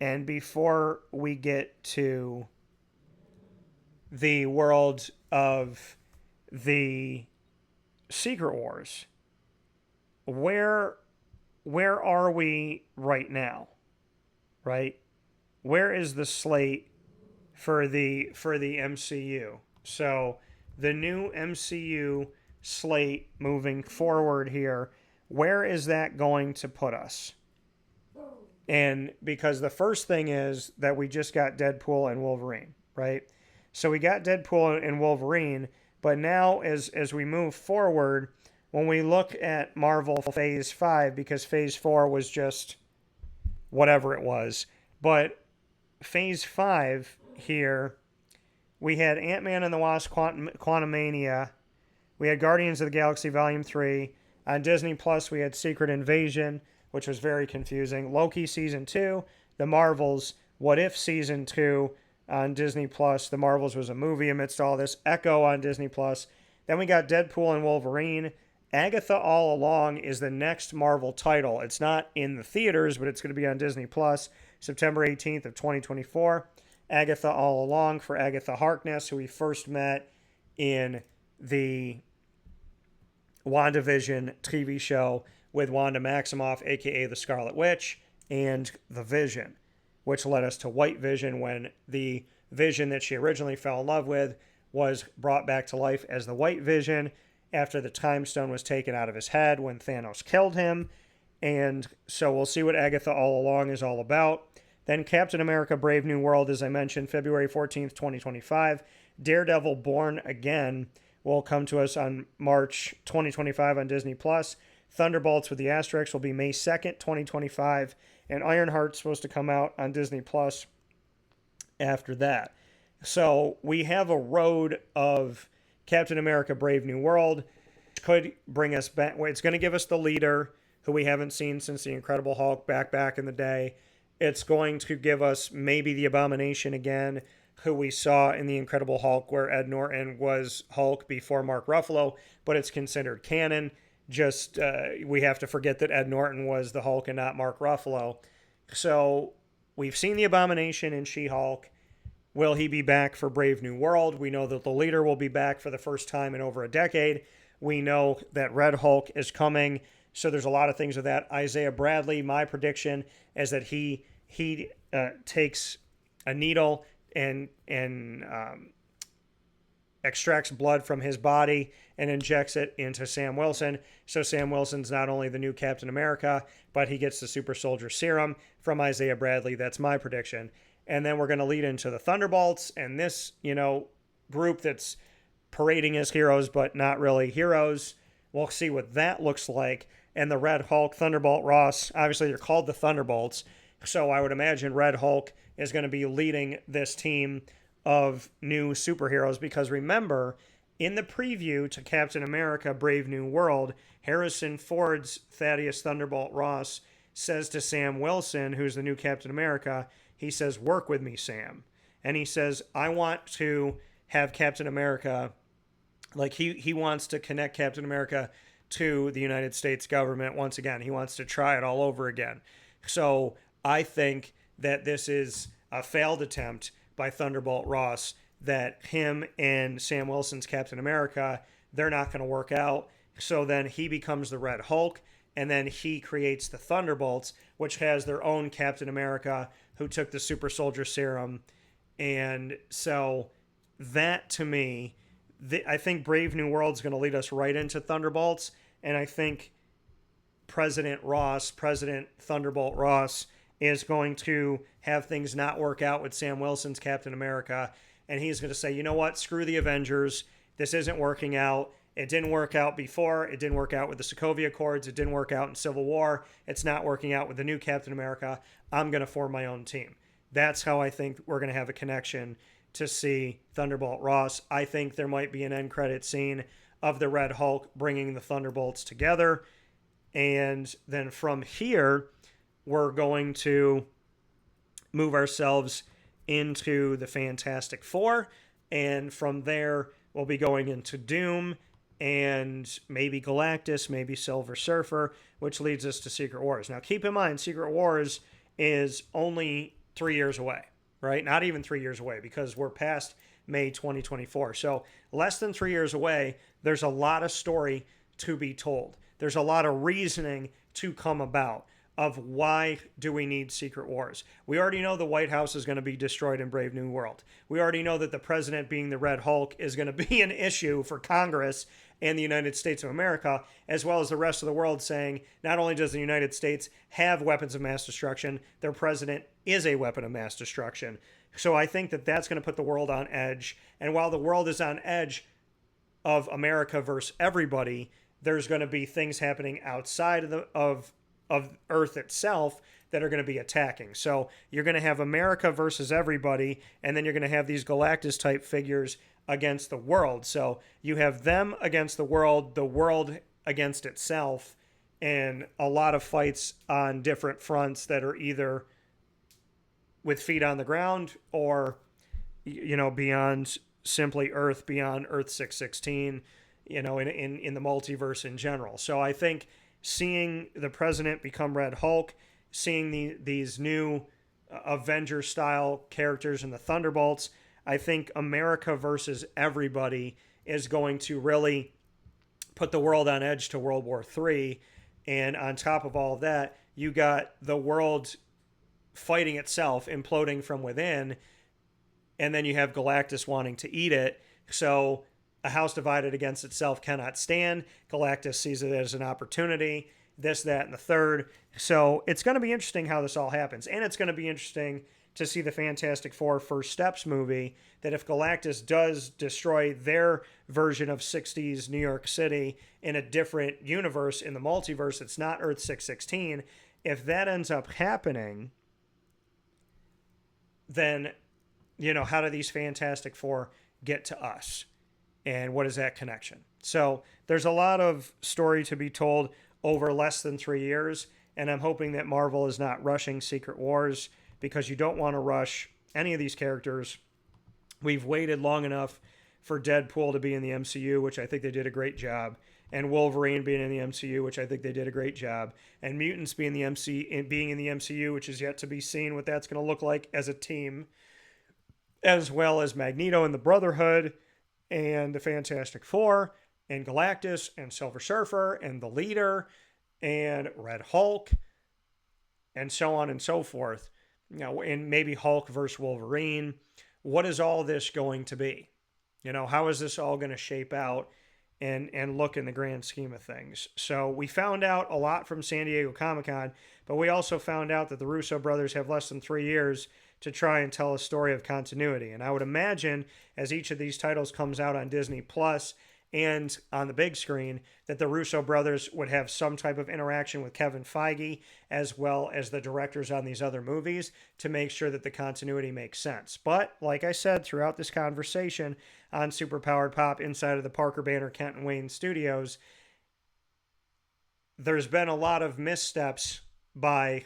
and before we get to the world of the Secret Wars, where are we right now? Right? Where is the slate for the MCU? So the new MCU slate moving forward here, where is that going to put us? And because the first thing is that we just got Deadpool and Wolverine, right? So we got Deadpool and Wolverine, but now as we move forward, when we look at Marvel Phase 5, because Phase 4 was just whatever it was, but Phase 5 here, we had Ant-Man and the Wasp Quantumania, we had Guardians of the Galaxy Volume 3, on Disney Plus we had Secret Invasion, which was very confusing, Loki Season 2, The Marvels, What If Season 2 on Disney Plus, The Marvels was a movie amidst all this, Echo on Disney Plus, then we got Deadpool and Wolverine. Agatha All Along is the next Marvel title. It's not in the theaters, but it's going to be on Disney Plus, September 18th of 2024. Agatha All Along for Agatha Harkness, who we first met in the WandaVision TV show with Wanda Maximoff, a.k.a. the Scarlet Witch, and the Vision, which led us to White Vision when the Vision that she originally fell in love with was brought back to life as the White Vision after the Time Stone was taken out of his head when Thanos killed him. And so we'll see what Agatha All Along is all about. Then Captain America Brave New World, as I mentioned, February 14th, 2025. Daredevil Born Again will come to us on March 2025 on Disney+. Thunderbolts with the asterisk will be May 2nd, 2025. And Ironheart's supposed to come out on Disney+ after that. So we have a road of Captain America Brave New World. Could bring us back. It's going to give us the leader, who we haven't seen since the Incredible Hulk back in the day. It's going to give us maybe the Abomination again, who we saw in the Incredible Hulk, where Ed Norton was Hulk before Mark Ruffalo, but it's considered canon. Just we have to forget that Ed Norton was the Hulk and not Mark Ruffalo. So we've seen the Abomination in She-Hulk. Will he be back for Brave New World? We know that the leader will be back for the first time in over a decade. We know that Red Hulk is coming. So there's a lot of things with that. Isaiah Bradley, my prediction is that he takes a needle and extracts blood from his body and injects it into Sam Wilson. So Sam Wilson's not only the new Captain America, but he gets the super soldier serum from Isaiah Bradley. That's my prediction. And then we're going to lead into the Thunderbolts and this, group that's parading as heroes, but not really heroes. We'll see what that looks like. And the Red Hulk, Thunderbolt Ross, obviously they're called the Thunderbolts. So I would imagine Red Hulk is going to be leading this team of new superheroes, because remember, in the preview to Captain America Brave New World, Harrison Ford's Thaddeus Thunderbolt Ross says to Sam Wilson, who's the new Captain America, he says, "Work with me, Sam." And he says, I want to have Captain America, like he wants to connect Captain America to the United States government once again. He wants to try it all over again. So I think that this is a failed attempt by Thunderbolt Ross, that him and Sam Wilson's Captain America, they're not going to work out. So then he becomes the Red Hulk, and then he creates the Thunderbolts, which has their own Captain America who took the super soldier serum. And so that, to me, I think Brave New World is going to lead us right into Thunderbolts. And I think President Thunderbolt Ross, is going to have things not work out with Sam Wilson's Captain America. and he's going to say, you know what, screw the Avengers. This isn't working out. It didn't work out before. It didn't work out with the Sokovia Accords. It didn't work out in Civil War. It's not working out with the new Captain America. I'm going to form my own team. That's how I think we're going to have a connection to see Thunderbolt Ross. I think there might be an end credit scene of the Red Hulk bringing the Thunderbolts together. And then from here, we're going to move ourselves into the Fantastic Four. And from there, we'll be going into Doom and maybe Galactus, maybe Silver Surfer, which leads us to Secret Wars. Now, keep in mind, Secret Wars is only 3 years away, right? Not even 3 years away, because we're past May 2024. So less than 3 years away, there's a lot of story to be told. There's a lot of reasoning to come about of why do we need Secret Wars. We already know the White House is going to be destroyed in Brave New World. We already know that the president being the Red Hulk is going to be an issue for Congress and the United States of America, as well as the rest of the world, saying not only does the United States have weapons of mass destruction, their president is a weapon of mass destruction. So I think that that's going to put the world on edge. And while the world is on edge of America versus everybody, there's going to be things happening outside of Earth itself that are going to be attacking. So you're going to have America versus everybody, and then you're going to have these Galactus type figures against the world. So you have them against the world against itself, and a lot of fights on different fronts that are either with feet on the ground or, you know, beyond simply Earth, beyond Earth 616, you know, in the multiverse in general. So I think seeing the president become Red Hulk, seeing these new Avenger-style characters in the Thunderbolts, I think America versus everybody is going to really put the world on edge to World War III. And on top of all of that, you got the world fighting itself, imploding from within, and then you have Galactus wanting to eat it. So a house divided against itself cannot stand. Galactus sees it as an opportunity, this, that, and the third. So it's going to be interesting how this all happens. And it's going to be interesting to see the Fantastic Four First Steps movie, that if Galactus does destroy their version of 60s New York City in a different universe, in the multiverse, it's not Earth 616, if that ends up happening, then, you know, how do these Fantastic Four get to us? And what is that connection? So there's a lot of story to be told over less than 3 years, and I'm hoping that Marvel is not rushing Secret Wars, because you don't want to rush any of these characters. We've waited long enough for Deadpool to be in the MCU, which I think they did a great job, and Wolverine being in the MCU, which I think they did a great job, and Mutants being in the MCU, which is yet to be seen what that's going to look like as a team, as well as Magneto and the Brotherhood, and the Fantastic Four, and Galactus, and Silver Surfer, and the Leader, and Red Hulk, and so on and so forth. You know, and maybe Hulk versus Wolverine. What is all this going to be? You know, how is this all going to shape out and look in the grand scheme of things? So we found out a lot from San Diego Comic-Con, but we also found out that the Russo brothers have less than 3 years to try and tell a story of continuity. And I would imagine, as each of these titles comes out on Disney Plus and on the big screen, that the Russo brothers would have some type of interaction with Kevin Feige, as well as the directors on these other movies, to make sure that the continuity makes sense. But, like I said, throughout this conversation on Superpowered Pop inside of the Parker Banner Kent and Wayne Studios, there's been a lot of missteps by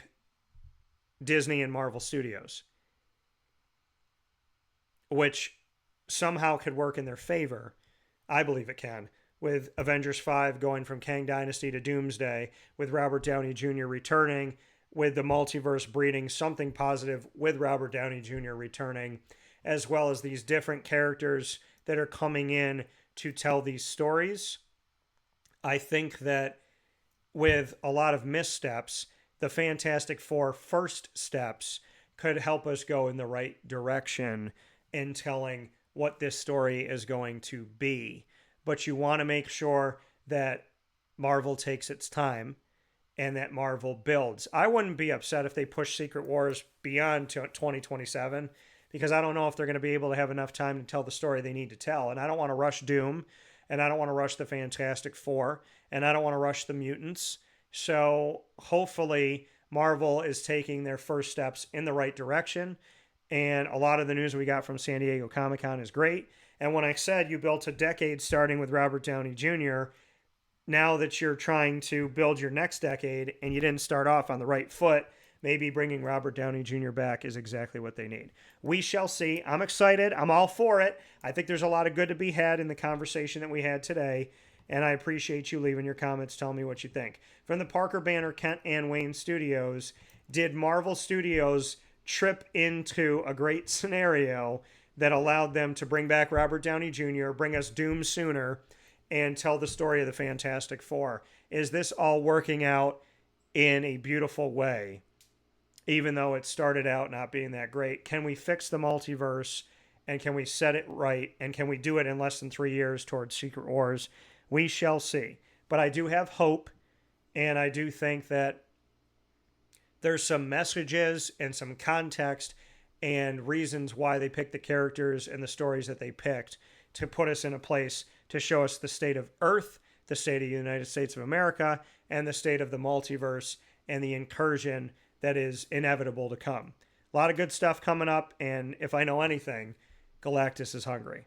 Disney and Marvel Studios, which somehow could work in their favor. I believe it can, with Avengers 5 going from Kang Dynasty to Doomsday, with Robert Downey Jr. returning, with the multiverse breeding something positive with Robert Downey Jr. returning, as well as these different characters that are coming in to tell these stories. I think that with a lot of missteps, the Fantastic Four First Steps could help us go in the right direction in telling what this story is going to be. But you want to make sure that Marvel takes its time and that Marvel builds. I wouldn't be upset if they push Secret Wars beyond 2027. because I don't know if they're going to be able to have enough time to tell the story they need to tell. And I don't want to rush Doom, and I don't want to rush the Fantastic Four, and I don't want to rush the mutants. So hopefully Marvel is taking their first steps in the right direction. And a lot of the news we got from San Diego Comic-Con is great. And when I said you built a decade starting with Robert Downey Jr., now that you're trying to build your next decade and you didn't start off on the right foot, maybe bringing Robert Downey Jr. back is exactly what they need. We shall see. I'm excited. I'm all for it. I think there's a lot of good to be had in the conversation that we had today, and I appreciate you leaving your comments telling me what you think. From the Parker Banner Kent and Wayne Studios, did Marvel Studios trip into a great scenario that allowed them to bring back Robert Downey Jr., bring us Doom sooner, and tell the story of the Fantastic Four? Is this all working out in a beautiful way, even though it started out not being that great? Can we fix the multiverse, and can we set it right, and can we do it in less than 3 years towards Secret Wars? We shall see. But I do have hope, and I do think that there's some messages and some context and reasons why they picked the characters and the stories that they picked to put us in a place to show us the state of Earth, the state of the United States of America, and the state of the multiverse and the incursion that is inevitable to come. A lot of good stuff coming up, and if I know anything, Galactus is hungry.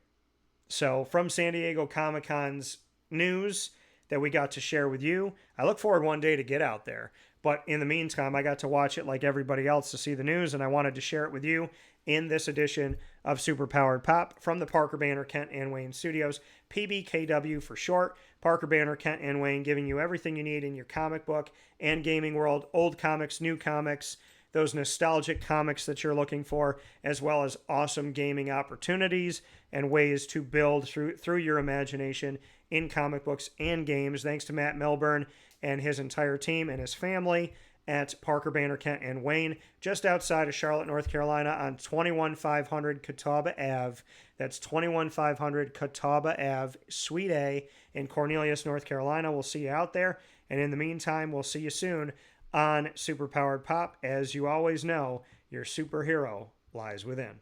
So from San Diego Comic-Con's news that we got to share with you, I look forward one day to get out there. But in the meantime, I got to watch it like everybody else to see the news, and I wanted to share it with you in this edition of Superpowered Pop from the Parker Banner Kent and Wayne Studios, PBKW for short. Parker Banner Kent and Wayne, giving you everything you need in your comic book and gaming world, old comics, new comics, those nostalgic comics that you're looking for, as well as awesome gaming opportunities and ways to build through your imagination in comic books and games. Thanks to Matt Milburn and his entire team and his family at Parker Banner Kent and Wayne, just outside of Charlotte, North Carolina, on 21500 Catawba Ave. That's 21500 Catawba Ave, Suite A in Cornelius, North Carolina. We'll see you out there. And in the meantime, we'll see you soon on Superpowered Pop. As you always know, your superhero lies within.